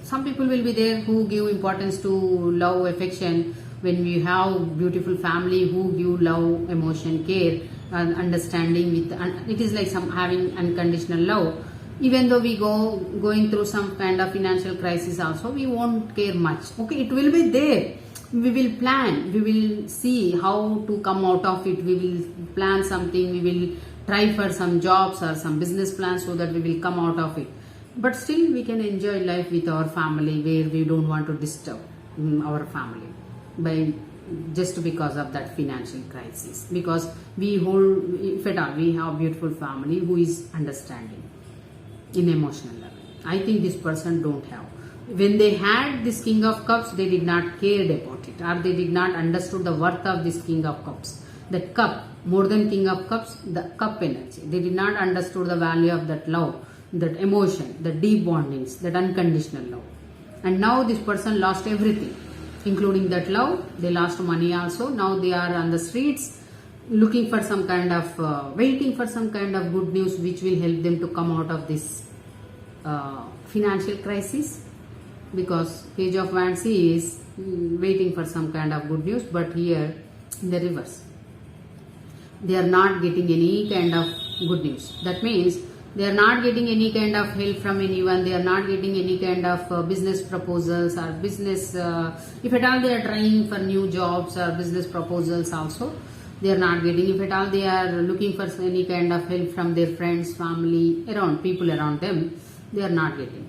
Some people will be there who give importance to love, affection. When we have beautiful family who give love, emotion, care and understanding, it is like some having unconditional love. Even though we going through some kind of financial crisis also, we won't care much. Okay, it will be there. We will plan, we will see how to come out of it. We will plan something, we will try for some jobs or some business plans so that we will come out of it. But still we can enjoy life with our family, where we don't want to disturb our family by just because of that financial crisis. Because we hold, if at all, we have beautiful family who is understanding in emotional level. I think this person don't have. When they had this King of Cups, they did not care about it, or they did not understood the worth of this King of Cups. That cup, more than King of Cups, the cup energy. They did not understood the value of that love, that emotion, the deep bondings, that unconditional love. And now this person lost everything, including that love. They lost money also. Now they are on the streets looking for some kind of, waiting for some kind of good news which will help them to come out of this financial crisis. Because Page of Wands is waiting for some kind of good news, but here in the reverse, they are not getting any kind of good news. That means they are not getting any kind of help from anyone. They are not getting any kind of business proposals or business, if at all they are trying for new jobs or business proposals also, they are not getting. If at all they are looking for any kind of help from their friends, family, people around them, they are not getting.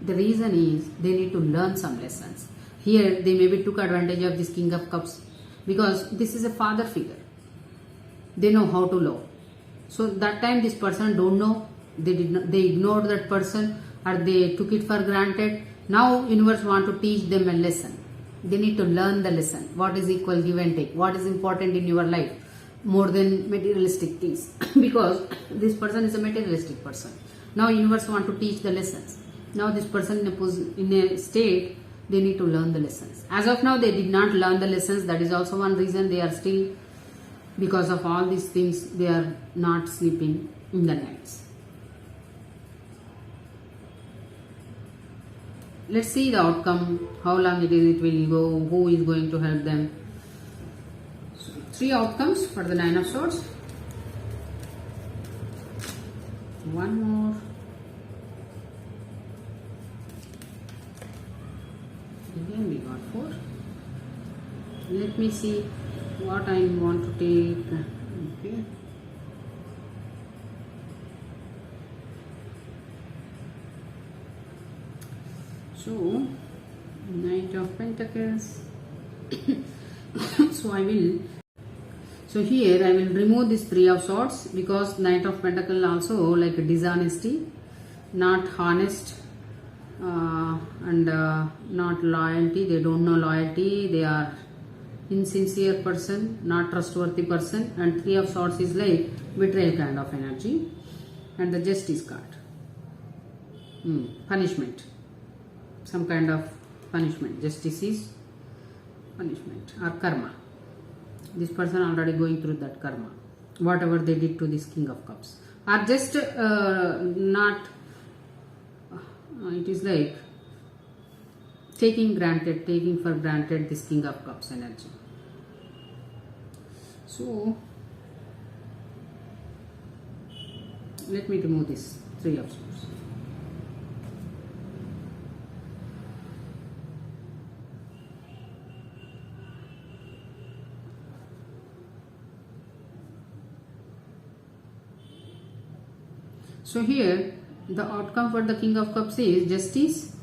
The reason is they need to learn some lessons. Here they maybe took advantage of this King of Cups, because this is a father figure. They know how to love. So that time this person don't know. They ignored that person, or they took it for granted. Now universe want to teach them a lesson. They need to learn the lesson. What is equal, give and take. What is important in your life more than materialistic things. Because this person is a materialistic person. Now universe want to teach the lessons. Now this person in a state they need to learn the lessons. As of now, they did not learn the lessons. That is also one reason they are still, because of all these things, they are not sleeping in the nights. Let's see the outcome, how long it will go, who is going to help them. So, 3 outcomes for the 9 of Swords. One more. Again we got 4. Let me see what I want to take. Okay. So, Knight of Pentacles. So here I will remove this 3 of Swords, because Knight of Pentacles also like dishonesty, not honest, and not loyalty. They don't know loyalty. They are insincere person, not trustworthy person. And 3 of Swords is like betrayal kind of energy. And the Justice card. Punishment. Some kind of punishment. Justice is punishment or karma. This person already going through that karma. Whatever they did to this King of Cups. Or just not, it is like taking for granted this King of Cups energy. So, let me remove this 3 of Swords. So here the outcome for the King of Cups is Justice,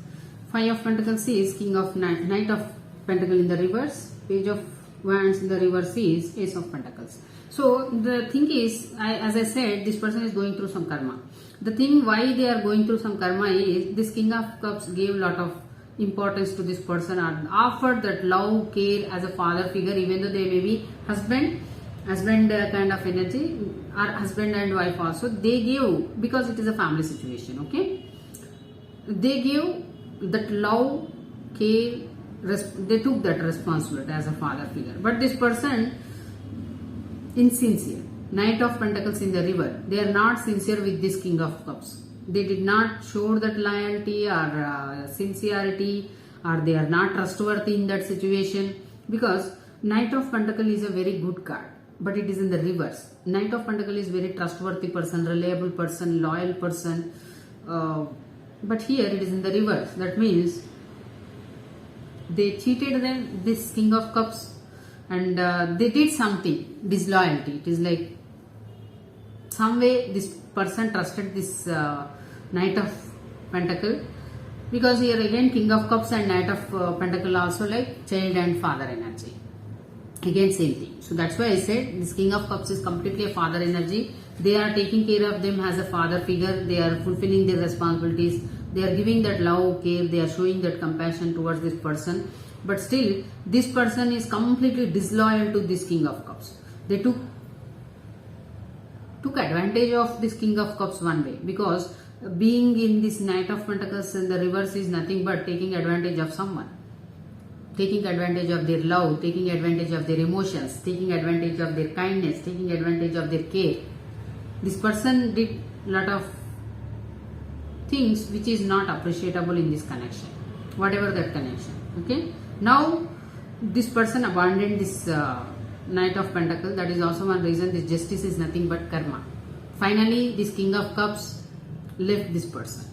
5 of Pentacles is King of Knight of Pentacles in the reverse, Page of Wands in the reverse is Ace of Pentacles. So the thing is, as I said, this person is going through some karma. The thing why they are going through some karma is this King of Cups gave a lot of importance to this person and offered that love, care as a father figure, even though they may be husband kind of energy, or husband and wife also. They give, because it is a family situation, okay, they give that love, care, they took that responsibility as a father figure. But this person insincere, Knight of Pentacles in the river, they are not sincere with this King of Cups. They did not show that loyalty or sincerity, or they are not trustworthy in that situation, because Knight of Pentacles is a very good card, but it is in the reverse. Knight of Pentacles is very trustworthy person, reliable person, loyal person, but here it is in the reverse. That means they cheated them, this King of Cups, and they did something, disloyalty. It is like some way this person trusted this Knight of Pentacles, because here again King of Cups and Knight of Pentacles also like child and father energy. Again same thing. So that's why I said this King of Cups is completely a father energy. They are taking care of them as a father figure. They are fulfilling their responsibilities. They are giving that love, care. They are showing that compassion towards this person. But still, this person is completely disloyal to this King of Cups. They took advantage of this King of Cups one way, because being in this Knight of Pentacles in the reverse is nothing but taking advantage of someone. Taking advantage of their love, taking advantage of their emotions, taking advantage of their kindness, taking advantage of their care. This person did a lot of things which is not appreciable in this connection, whatever that connection. Okay. Now this person abandoned this Knight of Pentacles. That is also one reason this Justice is nothing but karma. Finally, this King of Cups left this person.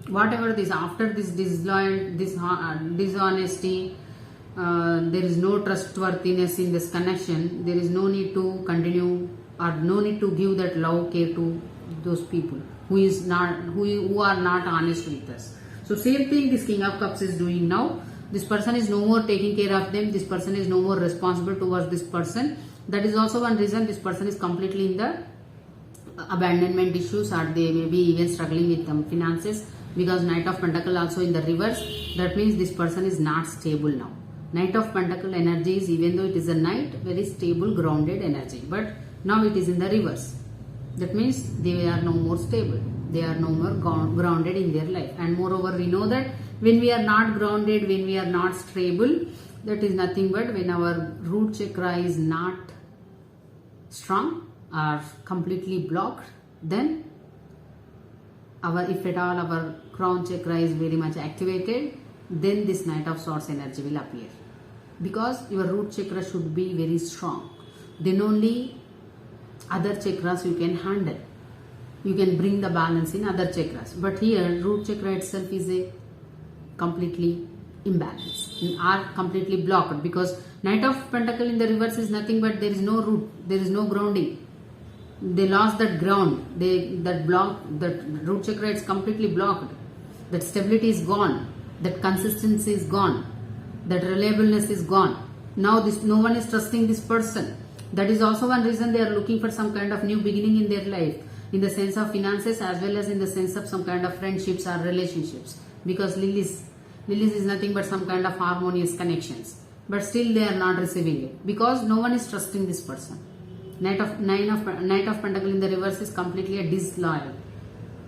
Whatever this, after this disloyal, this dishonesty, there is no trustworthiness in this connection. There is no need to continue, or no need to give that love, care to those people who are not honest with us. So same thing this King of Cups is doing now. This person is no more taking care of them. This person is no more responsible towards this person. That is also one reason this person is completely in the abandonment issues, or they may be even struggling with finances, because Knight of Pentacles also in the reverse. That means this person is not stable now. Knight of Pentacles energy is, even though it is a knight, very stable, grounded energy, but now it is in the reverse. That means they are no more stable. They are no more grounded in their life. And moreover, we know that When we are not grounded, when we are not stable, that is nothing but when our root chakra is not strong or completely blocked, then if at all our crown chakra is very much activated, then this Knight of Swords energy will appear. Because your root chakra should be very strong. Then only other chakras you can handle. You can bring the balance in other chakras. But here, root chakra itself is a completely imbalanced are completely blocked, because Knight of Pentacle in the reverse is nothing but there is no root, there is no grounding. They lost that ground. That root chakra is completely blocked. That stability is gone. That consistency is gone. That reliableness is gone. Now no one is trusting this person. That is also one reason they are looking for some kind of new beginning in their life, in the sense of finances as well as in the sense of some kind of friendships or relationships. Because Lilith is nothing but some kind of harmonious connections. But still they are not receiving it because no one is trusting this person. Knight of Pentacle in the reverse is completely a disloyal,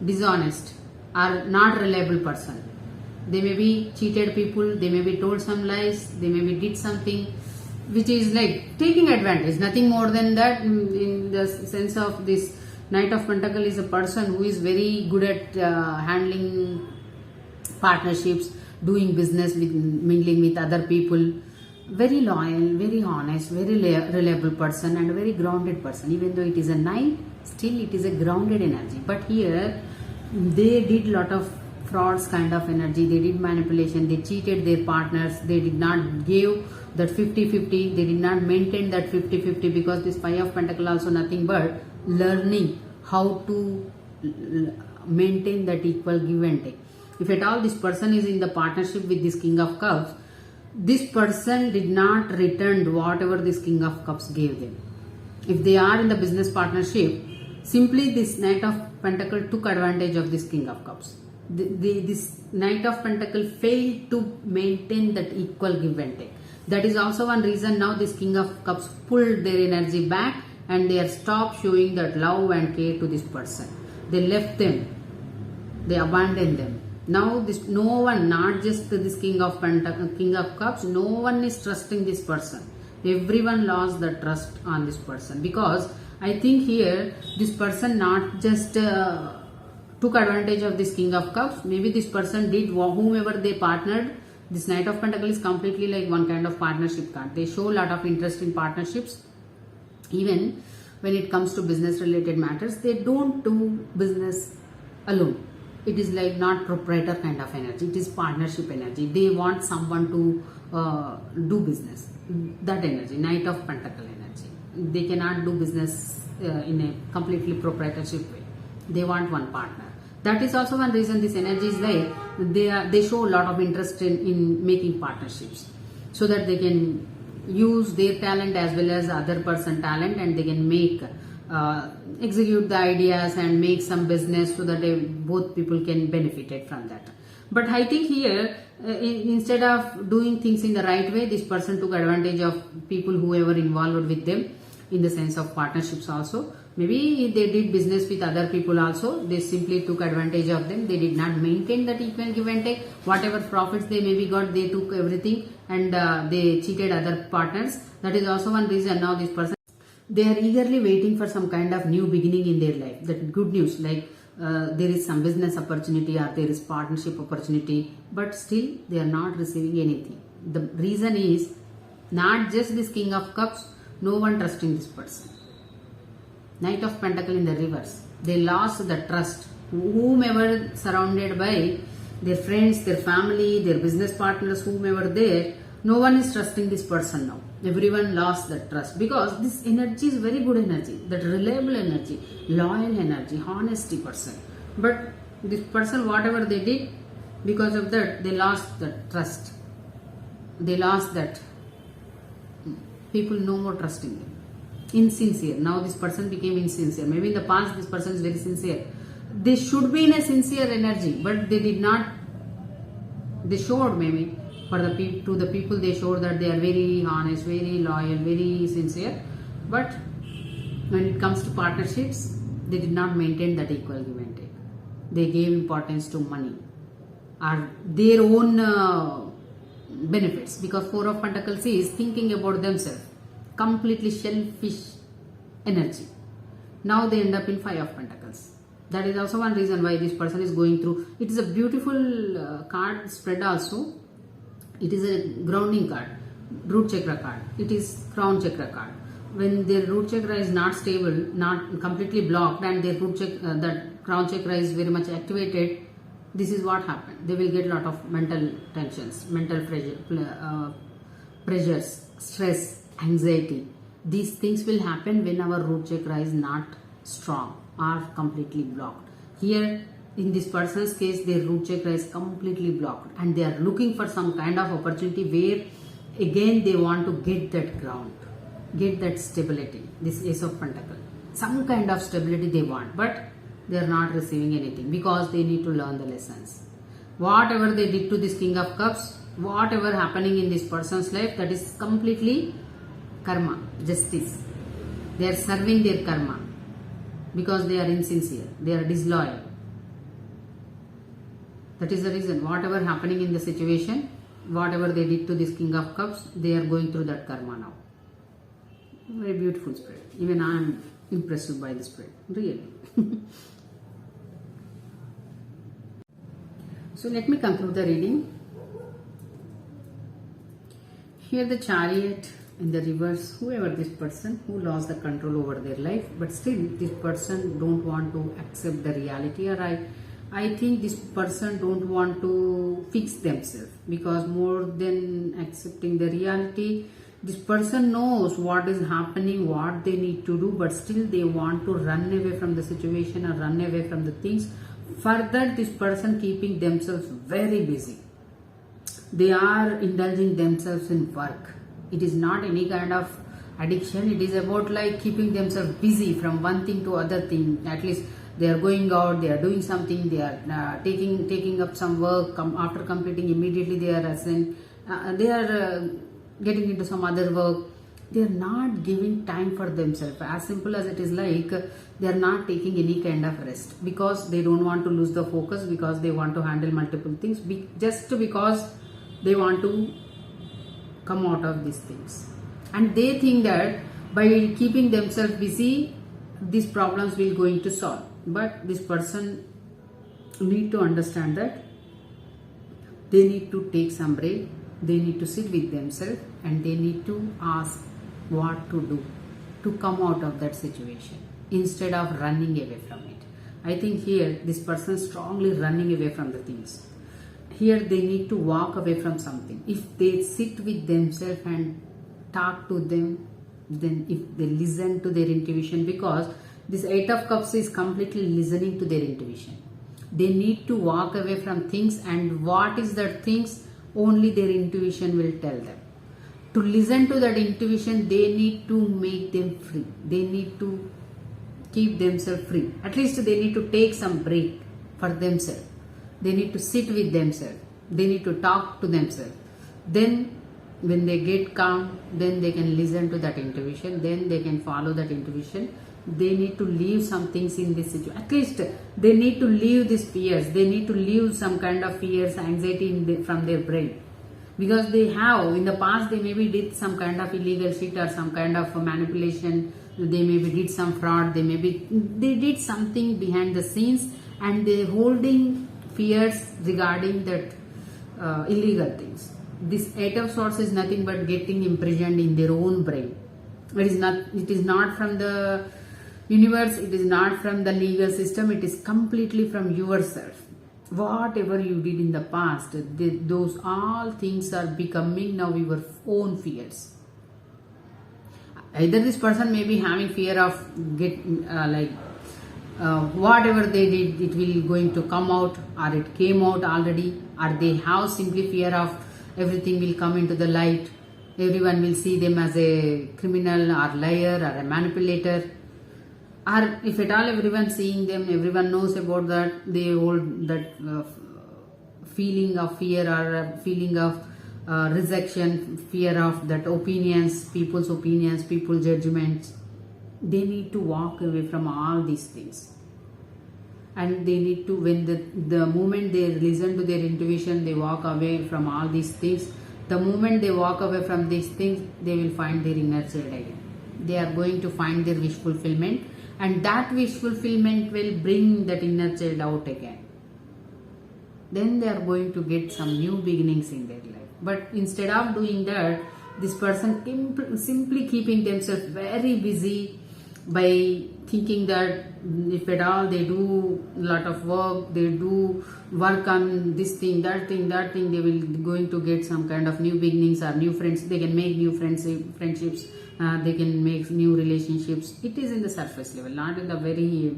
dishonest, or not reliable person. They may be cheated people, they may be told some lies, they may be did something which is like taking advantage, nothing more than that. In the sense of this Knight of Pentacle is a person who is very good at handling partnerships, doing business, with mingling with other people. Very loyal, very honest, very reliable person and a very grounded person. Even though it is a 9, still it is a grounded energy. But here they did lot of frauds kind of energy. They did manipulation, they cheated their partners, they did not give that 50-50, they did not maintain that 50-50, because this Five of Pentacle also nothing but learning how to maintain that equal give and take. If at all this person is in the partnership with this King of Cups, this person did not return whatever this King of Cups gave them. If they are in the business partnership, simply this Knight of Pentacle took advantage of this King of Cups. This Knight of Pentacle failed to maintain that equal give and take. That is also one reason now this King of Cups pulled their energy back and they are stopped showing that love and care to this person. They left them. They abandoned them. Now no one, not just this King of Cups, no one is trusting this person. Everyone lost the trust on this person, because I think here this person not just took advantage of this King of Cups. Maybe this person did whomever they partnered. This Knight of Pentacle is completely like one kind of partnership card. They show a lot of interest in partnerships. Even when it comes to business related matters, they don't do business alone. It is like not proprietor kind of energy. It is partnership energy. They want someone to do business. That energy, Knight of Pentacle energy. They cannot do business in a completely proprietorship way. They want one partner. That is also one reason this energy is like they show a lot of interest in making partnerships, so that they can use their talent as well as other person talent, and they can make execute the ideas and make some business, so that both people can benefit from that. But I think here instead of doing things in the right way, this person took advantage of people who were involved with them in the sense of partnerships also. Maybe they did business with other people also. They simply took advantage of them. They did not maintain that equal give and take. Whatever profits they maybe got, they took everything and they cheated other partners. That is also one reason now this person, they are eagerly waiting for some kind of new beginning in their life. That good news, like there is some business opportunity or there is partnership opportunity, but still they are not receiving anything. The reason is not just this King of Cups, no one trusting this person. Knight of Pentacle in the reverse. They lost the trust. Whomever surrounded by their friends, their family, their business partners, whomever there, no one is trusting this person now. Everyone lost that trust, because this energy is very good energy, that reliable energy, loyal energy, honesty person. But this person, whatever they did, because of that, they lost that trust. They lost that. People no more trusting them. Insincere. Now this person became insincere. Maybe in the past this person is very sincere. They should be in a sincere energy, but they did not. They showed maybe to the people they showed that they are very honest, very loyal, very sincere. But when it comes to partnerships, they did not maintain that equal give and take. They gave importance to money. are their own benefits, because Four of Pentacles is thinking about themselves, completely selfish energy. Now they end up in Five of Pentacles. That is also one reason why this person is going through. It is a beautiful card spread also. It is a grounding card, root chakra card. It is crown chakra card. When their root chakra is not stable, not completely blocked, and their root chakra, that crown chakra is very much activated, this is what happened. They will get a lot of mental tensions, mental pressures, stress, anxiety. These things will happen when our root chakra is not strong or completely blocked. Here, in this person's case, their root chakra is completely blocked, and they are looking for some kind of opportunity where again they want to get that ground, get that stability. This Ace of Pentacles, some kind of stability they want, but they are not receiving anything because they need to learn the lessons. Whatever they did to this King of Cups, whatever happening in this person's life, that is completely karma, justice. They are serving their karma because they are insincere, they are disloyal. That is the reason. Whatever happening in the situation, whatever they did to this King of Cups, they are going through that karma now. Very beautiful spread. Even I am impressed by the spread, really. So let me conclude the reading. Here the Chariot in the reverse, whoever this person who lost the control over their life, but still this person don't want to accept the reality, or I think this person don't want to fix themselves, because more than accepting the reality, this person knows what is happening, what they need to do, but still they want to run away from the situation or run away from the things. Further, this person keeping themselves very busy. They are indulging themselves in work. It is not any kind of addiction. It is about like keeping themselves busy from one thing to other thing. At least they are going out, they are doing something, they are taking up some work. After completing, immediately they are getting into some other work. They are not giving time for themselves. As simple as it is, like they are not taking any kind of rest, because they don't want to lose the focus, because they want to handle multiple things, just because they want to come out of these things. And they think that by keeping themselves busy, these problems will going to solve. But this person need to understand that they need to take some break, they need to sit with themselves, and they need to ask what to do to come out of that situation instead of running away from it. I think here this person is strongly running away from the things. Here they need to walk away from something. If they sit with themselves and talk to them, then if they listen to their intuition, because this Eight of Cups is completely listening to their intuition. They need to walk away from things, and what is that things? Only their intuition will tell them. To listen to that intuition, they need to make them free. They need to keep themselves free. At least they need to take some break for themselves. They need to sit with themselves. They need to talk to themselves. Then when they get calm, then they can listen to that intuition. Then they can follow that intuition. They need to leave some things in this situation. At least they need to leave these fears. They need to leave some kind of fears, anxiety from their brain. Because they have, in the past, they maybe did some kind of illegal shit or some kind of manipulation. They maybe did some fraud. They did something behind the scenes, and they're holding fears regarding that illegal things. This Eight of Swords is nothing but getting imprisoned in their own brain. It is not from the universe. It is not from the legal system. It is completely from yourself. Whatever you did in the past, those all things are becoming now your own fears. Either this person may be having fear of whatever they did, it will going to come out, or it came out already, or they have simply fear of everything will come into the light. Everyone will see them as a criminal or liar or a manipulator. Or if at all everyone seeing them, everyone knows about that, they hold that feeling of fear or feeling of rejection, fear of that opinions, people's judgments. They need to walk away from all these things. and they need to, when the moment they listen to their intuition, they walk away from all these things. The moment they walk away from these things, they will find their inner child again. They are going to find their wish fulfillment, and that wish fulfillment will bring that inner child out again. Then they are going to get some new beginnings in their life. But instead of doing that, this person simply keeping themselves very busy by thinking that if at all they do a lot of work, they do work on this thing, that thing, they will going to get some kind of new beginnings or new friends. They can make new friendships, they can make new relationships. It is in the surface level, not in the very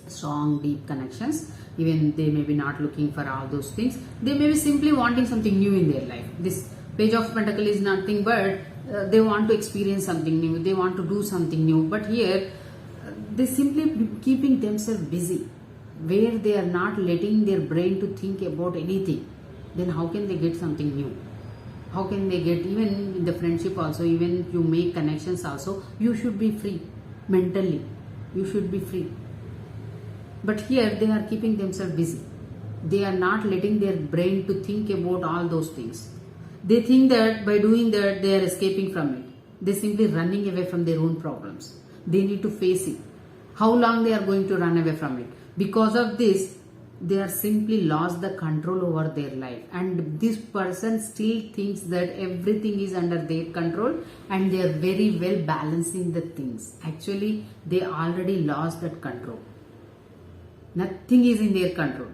strong deep connections. Even they may be not looking for all those things. They may be simply wanting something new in their life. This Page of Pentacle is nothing but they want to experience something new, they want to do something new. But here they simply keeping themselves busy, where they are not letting their brain to think about anything. Then how can they get something new? How can they get, even in the friendship also, even if you make connections also, you should be free mentally, you should be free. But here they are keeping themselves busy. They are not letting their brain to think about all those things. They think that by doing that they are escaping from it. They are simply running away from their own problems. They need to face it. How long they are going to run away from it? Because of this, they are simply lost the control over their life. And this person still thinks that everything is under their control and they are very well balancing the things. Actually, they already lost that control. Nothing is in their control.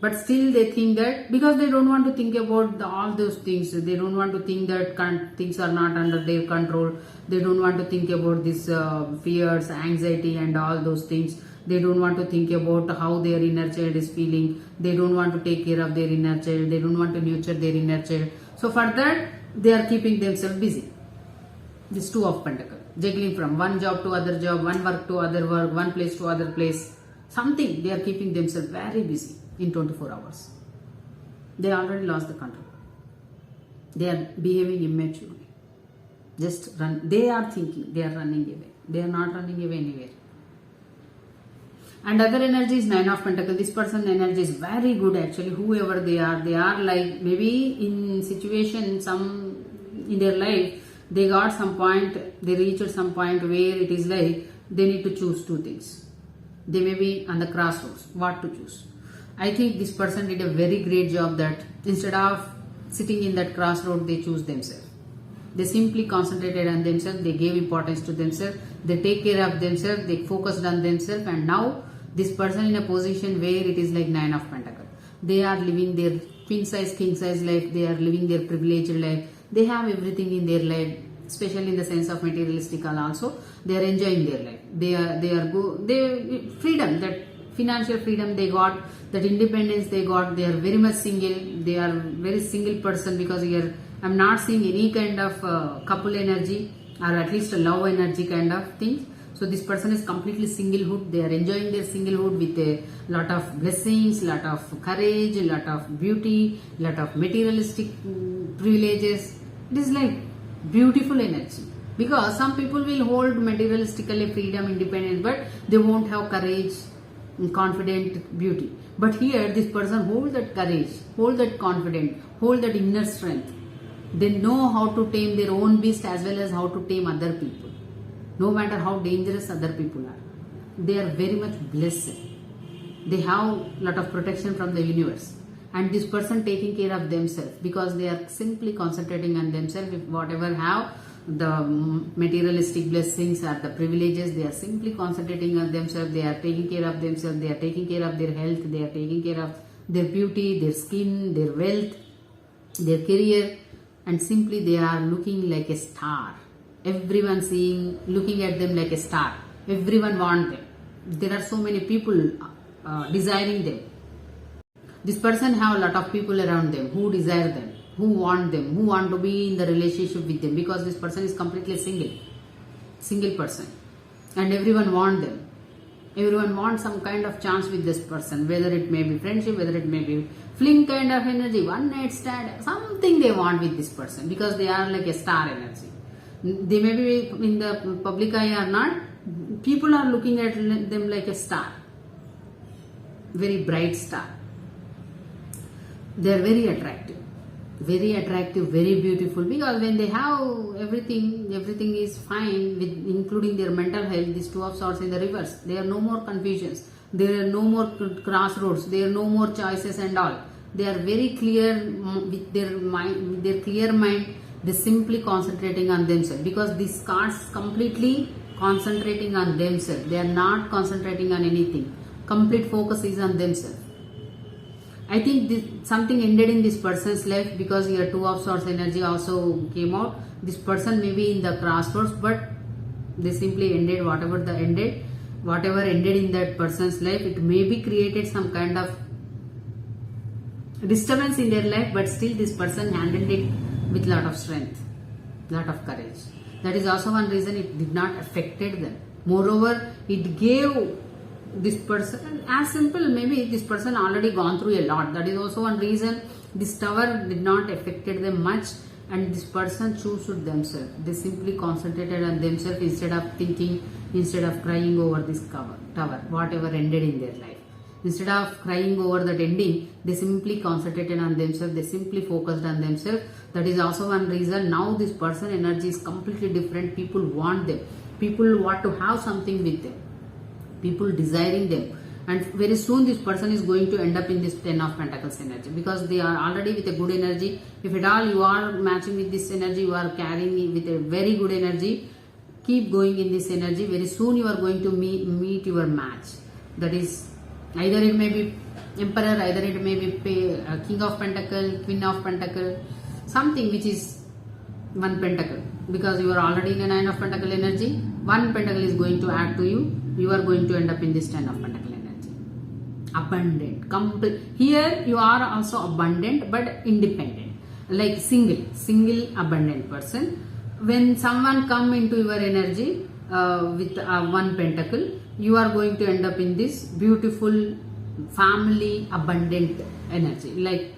But still they think that, because they don't want to think about all those things, they don't want to think that things are not under their control, they don't want to think about this fears, anxiety and all those things. They don't want to think about how their inner child is feeling, they don't want to take care of their inner child, they don't want to nurture their inner child. So for that, they are keeping themselves busy. This Two of Pentacles, juggling from one job to other job, one work to other work, one place to other place. Something, they are keeping themselves very busy in 24 hours. They already lost the control. They are behaving immaturely. Just run. They are thinking, they are running away. They are not running away anywhere. And other energy is Nine of Pentacles. This person's energy is very good actually. Whoever they are like, maybe in situation, some in their life, they got some point, they reached some point where it is like they need to choose two things. They may be on the crossroads, what to choose. I think this person did a very great job that instead of sitting in that crossroad, they choose themselves. They simply concentrated on themselves, they gave importance to themselves, they take care of themselves, they focused on themselves, and now this person in a position where it is like Nine of Pentacles. They are living their queen size, king size life, they are living their privileged life, they have everything in their life, especially in the sense of materialistical also. They are enjoying their life. They freedom, that financial freedom they got, that independence they got. They are very much single. They are very single person, because here I'm not seeing any kind of couple energy or at least a love energy kind of thing. So this person is completely singlehood. They are enjoying their singlehood with a lot of blessings, lot of courage, lot of beauty, lot of materialistic privileges. It is like beautiful energy, because some people will hold materialistically freedom, independence, but they won't have courage, confident, beauty. But here this person hold that courage, hold that confidence, hold that inner strength. They know how to tame their own beast as well as how to tame other people, no matter how dangerous other people are. They are very much blessed. They have lot of protection from the universe. And this person taking care of themselves, because they are simply concentrating on themselves. If whatever have the materialistic blessings or the privileges, they are simply concentrating on themselves. They are taking care of themselves. They are taking care of their health. They are taking care of their beauty, their skin, their wealth, their career, and simply they are looking like a star. Everyone looking at them like a star. Everyone want them. There are so many people desiring them. This person have a lot of people around them who desire them, who want them, who want to be in the relationship with them, because this person is completely single person, and everyone want them. Everyone wants some kind of chance with this person, whether it may be friendship, whether it may be fling kind of energy, one night stand, something they want with this person, because they are like a star energy. They may be in the public eye or not, people are looking at them like a star. very bright star. They are very attractive, very beautiful, because when they have everything is fine, with including their mental health. These two of swords in the reverse. There are no more confusions, there are no more crossroads, there are no more choices and all. They are very clear with their mind, with their clear mind. They simply concentrating on themselves, because these cards completely concentrating on themselves. They are not concentrating on anything. Complete focus is on themselves. I think something ended in this person's life, because your two of swords energy also came out. This person may be in the crossroads, but they simply ended whatever ended in that person's life. It may be created some kind of disturbance in their life, but still this person handled it with lot of strength, lot of courage. That is also one reason it did not affected them. Moreover, it gave this person, as simple, maybe this person already gone through a lot. That is also one reason this tower did not affected them much, and this person chose themselves. They simply concentrated on themselves instead of thinking, instead of crying over this tower, whatever ended in their life. Instead of crying over that ending, they simply concentrated on themselves. They simply focused on themselves. That is also one reason now this person energy is completely different. People want them. People want to have something with them. People desiring them. And very soon this person is going to end up in this 10 of Pentacles energy, because they are already with a good energy. If at all you are matching with this energy, you are carrying it with a very good energy, keep going in this energy. Very soon you are going to meet your match. That is, either it may be Emperor, either it may be King of Pentacle, Queen of Pentacle, something which is one pentacle, because you are already in a 9 of Pentacle energy. One pentacle is going to add to you. You are going to end up in this 10 of Pentacle energy. Abundant. Here you are also abundant but independent, like single abundant person. When someone come into your energy with one pentacle, you are going to end up in this beautiful family abundant energy, like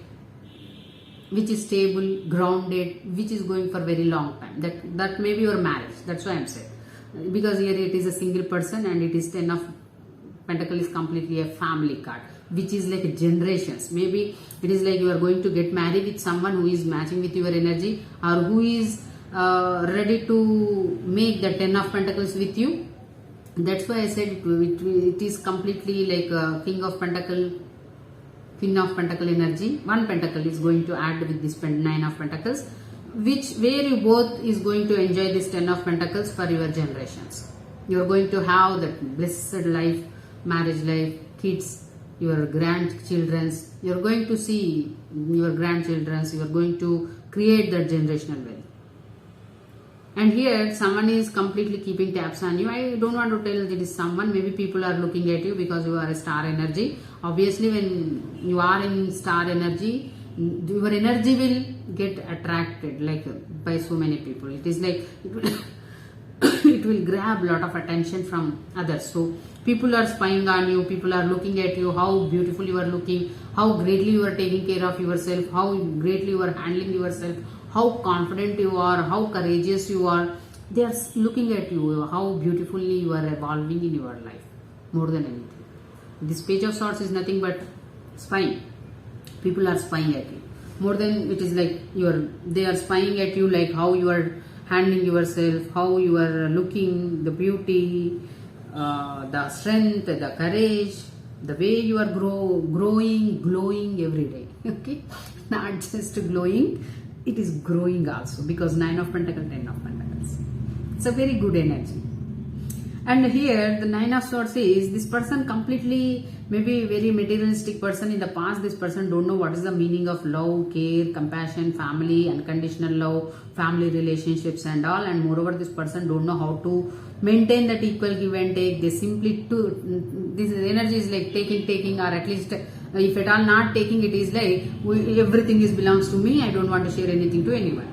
which is stable, grounded, which is going for very long time. That may be your marriage. That's why I'm saying, because here it is a single person and it is 10 of Pentacle is completely a family card, which is like generations. Maybe it is like you are going to get married with someone who is matching with your energy, or who is ready to make the 10 of Pentacles with you. That's why I said it is completely like King of Pentacle, Queen of Pentacle energy. One pentacle is going to add with this 9 of Pentacles, where you both is going to enjoy this 10 of Pentacles for your generations. You are going to have that blessed life, marriage life, kids, your grandchildrens. You are going to see your grandchildrens. You are going to create that generational wealth. And here someone is completely keeping tabs on you. I don't want to tell it is someone. Maybe people are looking at you because you are a star energy. Obviously, when you are in star energy, your energy will get attracted like by so many people. It is like it will grab a lot of attention from others. So people are spying on you. People are looking at you, how beautiful you are looking, how greatly you are taking care of yourself, how greatly you are handling yourself, how confident you are, how courageous you are. They are looking at you, how beautifully you are evolving in your life, more than anything. This Page of Swords is nothing but spying. People are spying at you. More than it is like they are spying at you, like how you are handling yourself, how you are looking, the beauty, the strength, the courage, the way you are growing, glowing every day. Okay, not just glowing, it is growing also, because 9 of Pentacles, 10 of Pentacles. It's a very good energy. And here the 9 of Swords is this person completely, maybe very materialistic person. In the past, this person don't know what is the meaning of love, care, compassion, family, unconditional love, family relationships and all. And moreover, this person don't know how to maintain that equal give and take. They simply this energy is like taking, or at least if at all not taking, it is like everything belongs to me. I don't want to share anything to anyone.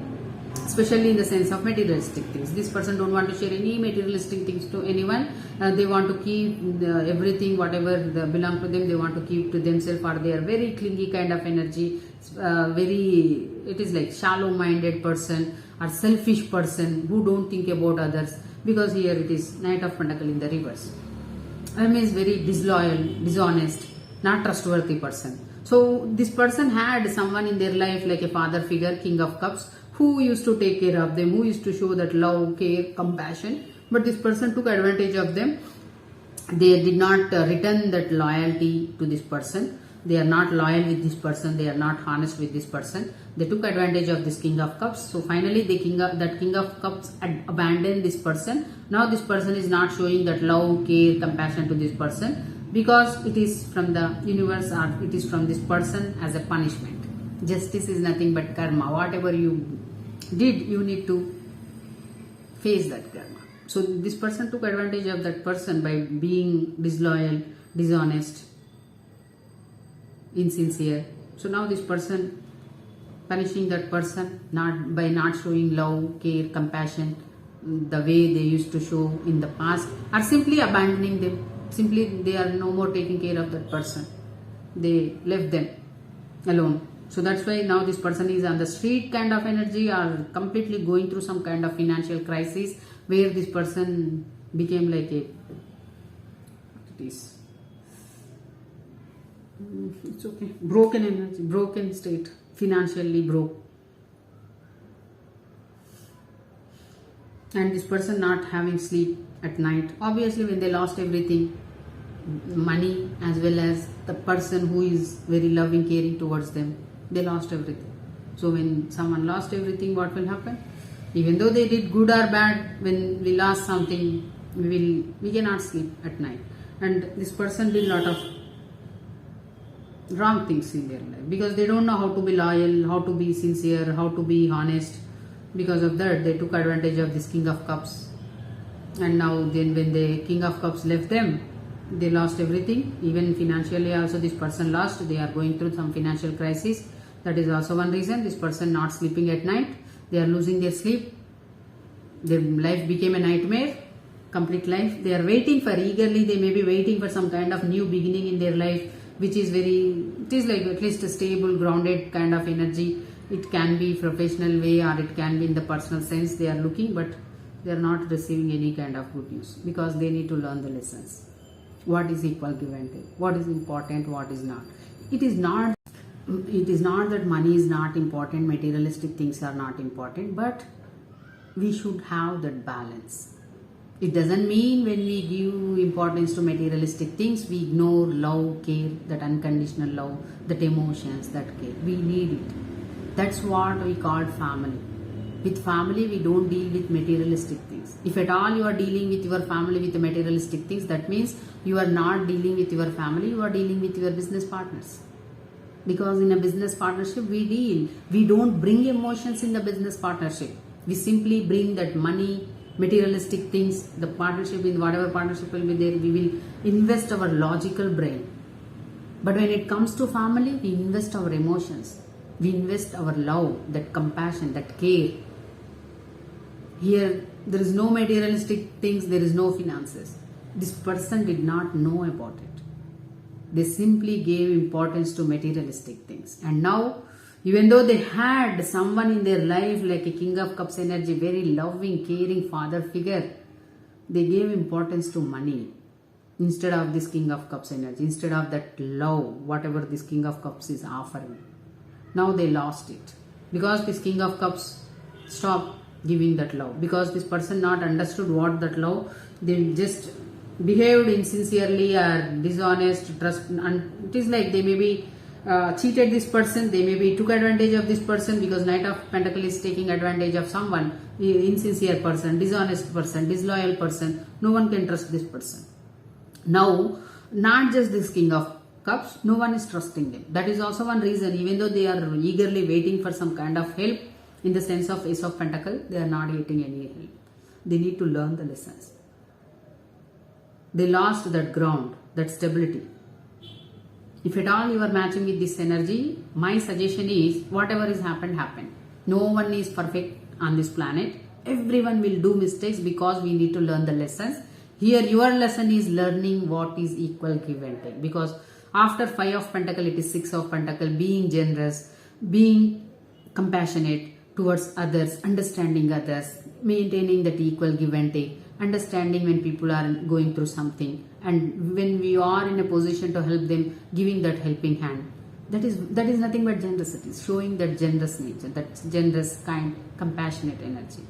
Especially in the sense of materialistic things. This person don't want to share any materialistic things to anyone. They want to keep everything, whatever belong to them, they want to keep to themselves, or they are very clingy kind of energy. It is like shallow minded person or selfish person who don't think about others, because here it is Knight of Pentacles in the reverse. It means very disloyal, dishonest, not trustworthy person. So this person had someone in their life like a father figure, King of Cups, who used to take care of them, who used to show that love, care, compassion. But this person took advantage of them. They did not return that loyalty to this person. They are not loyal with this person. They are not honest with this person. They took advantage of this King of Cups. So finally, that King of Cups abandoned this person. Now this person is not showing that love, care, compassion to this person, because it is from the universe, or it is from this person as a punishment. Justice is nothing but karma. Whatever you did, you need to face that karma. So this person took advantage of that person by being disloyal, dishonest, insincere. So now this person punishing that person not by not showing love, care, compassion the way they used to show in the past, or simply abandoning them. Simply they are no more taking care of that person. They left them alone. So that's why now this person is on the street kind of energy, or completely going through some kind of financial crisis, where this person became like a, it's okay, broken energy, broken state, financially broke. And this person not having sleep at night. Obviously, when they lost everything, money as well as the person who is very loving, caring towards them, they lost everything. So when someone lost everything, what will happen? Even though they did good or bad, when we lost something, we cannot sleep at night. And this person did a lot of wrong things in their life, because they don't know how to be loyal, how to be sincere, how to be honest. Because of that, they took advantage of this King of Cups. And now then when the King of Cups left them, they lost everything. Even financially also this person lost. They are going through some financial crisis. That is also one reason. This person not sleeping at night. They are losing their sleep. Their life became a nightmare. Complete life. They are waiting for, eagerly they may be waiting for some kind of new beginning in their life, which is it is like at least a stable, grounded kind of energy. It can be professional way, or it can be in the personal sense they are looking, but they are not receiving any kind of good news, because they need to learn the lessons. What is equal give and take? What is important? What is not? It is not that money is not important, materialistic things are not important, but we should have that balance. It doesn't mean when we give importance to materialistic things, we ignore love, care, that unconditional love, that emotions, that care. We need it. That's what we call family. With family, we don't deal with materialistic things. If at all you are dealing with your family with the materialistic things, that means you are not dealing with your family, you are dealing with your business partners. Because in a business partnership, we don't bring emotions in the business partnership. We simply bring that money, materialistic things, the partnership, in whatever partnership will be there, we will invest our logical brain. But when it comes to family, we invest our emotions. We invest our love, that compassion, that care. Here, there is no materialistic things, there is no finances. This person did not know about it. They simply gave importance to materialistic things. And now, even though they had someone in their life like a King of Cups energy, very loving, caring father figure, they gave importance to money instead of this King of Cups energy, instead of that love, whatever this King of Cups is offering. Now they lost it, because this King of Cups stopped giving that love, because this person not understood what that love. They just behaved insincerely or dishonest, trust, and it is like they may be cheated this person, they may be took advantage of this person, because Knight of Pentacles is taking advantage of someone, insincere person, dishonest person, disloyal person. No one can trust this person. Now, not just this King of Cups, no one is trusting them. That is also one reason, even though they are eagerly waiting for some kind of help, in the sense of Ace of Pentacles, they are not getting any help. They need to learn the lessons. They lost that ground, that stability. If at all you are matching with this energy, my suggestion is, whatever is happened. No one is perfect on this planet. Everyone will do mistakes, because we need to learn the lessons. Here your lesson is learning what is equal give and take, because after 5 of Pentacles, it is 6 of Pentacles, being generous, being compassionate towards others, understanding others, maintaining that equal give and take, understanding when people are going through something, and when we are in a position to help them, giving that helping hand. That is nothing but generosity, showing that generous nature, that generous, kind, compassionate energy.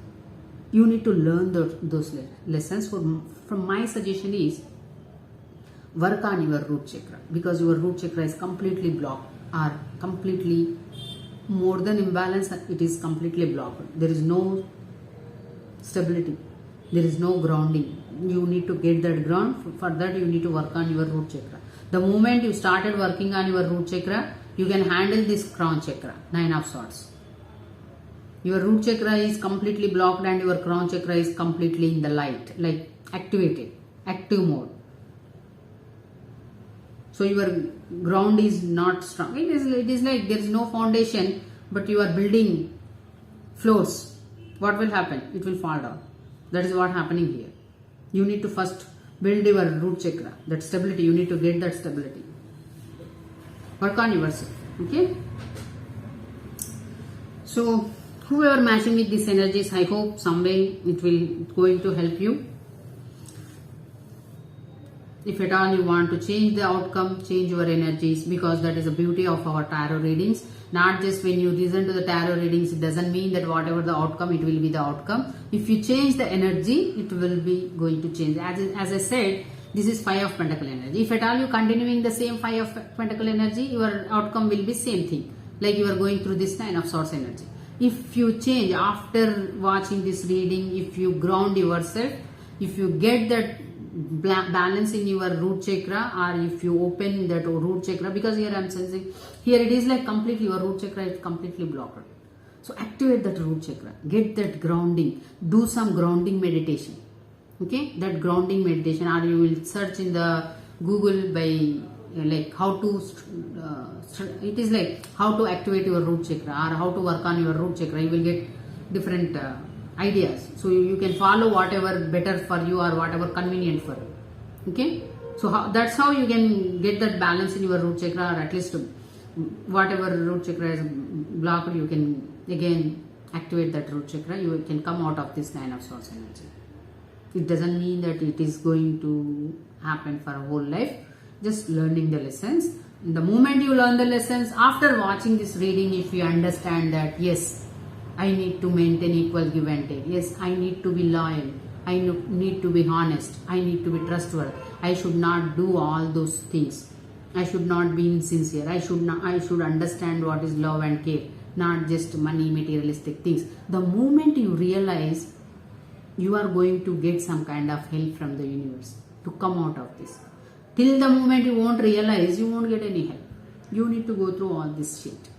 You need to learn those lessons. From my suggestion is, work on your root chakra, because your root chakra is completely blocked, or completely more than imbalance, it is completely blocked. There is no stability, there is no grounding. You need to get that ground. For that you need to work on your root chakra. The moment you started working on your root chakra, you can handle this crown chakra, 9 of swords. Your root chakra is completely blocked and your crown chakra is completely in the light, like activated, active mode. So your ground is not strong. It is like there is no foundation, but you are building floors. What will happen? It will fall down. That is what happening here. You need to first build your root chakra, that stability. You need to get that stability. Work on yourself. Okay. So whoever matching with these energies, I hope some way it will going to help you. If at all you want to change the outcome, change your energies, because that is the beauty of our tarot readings. Not just when you listen to the tarot readings, it doesn't mean that whatever the outcome, it will be the outcome. If you change the energy, it will be going to change. As I said, this is 5 of Pentacle energy. If at all you continuing the same 5 of Pentacle energy, your outcome will be same thing. Like you are going through this 9 of Swords energy. If you change after watching this reading, if you ground yourself, if you get that balance in your root chakra, or if you open that root chakra, because here I am sensing, here it is like completely, your root chakra is completely blocked. So activate that root chakra, get that grounding, do some grounding meditation. Okay, that grounding meditation, or you will search in the Google by like how to, it is like how to activate your root chakra or how to work on your root chakra. You will get different ideas. So you can follow whatever better for you or whatever convenient for you. Okay, so that's how you can get that balance in your root chakra, or at least whatever root chakra is blocked, you can again activate that root chakra. You can come out of this 9 of Swords energy. It doesn't mean that it is going to happen for a whole life. Just learning the lessons. The moment you learn the lessons, after watching this reading, if you understand that yes, I need to maintain equal give and take. Yes, I need to be loyal. I need to be honest. I need to be trustworthy. I should not do all those things. I should not be insincere. I should understand what is love and care, not just money, materialistic things. The moment you realize, you are going to get some kind of help from the universe to come out of this. Till the moment you won't realize, you won't get any help. You need to go through all this shit.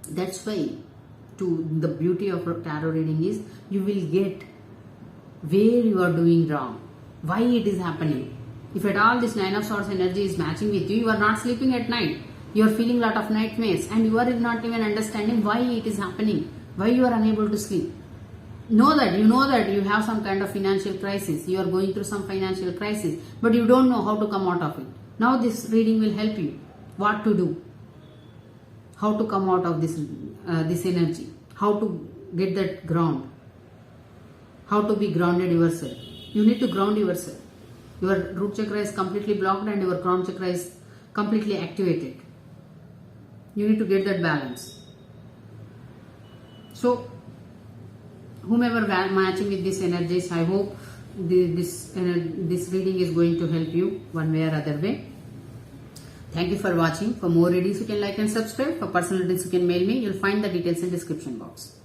That's why the beauty of tarot reading is, you will get where you are doing wrong, why it is happening. If at all this 9 of Swords energy is matching with you, you are not sleeping at night, you are feeling lot of nightmares, and you are not even understanding why it is happening, why you are unable to sleep. You know that you have some kind of financial crisis, you are going through some financial crisis, but you don't know how to come out of it. Now this reading will help you what to do, how to come out of this energy, how to get that ground, how to be grounded yourself. You need to ground yourself. Your root chakra is completely blocked and your crown chakra is completely activated. You need to get that balance. So whomever matching with these energies, I hope this reading is going to help you one way or other way. Thank you for watching. For more readings, you can like and subscribe. For personal readings, you can mail me. You'll find the details in description box.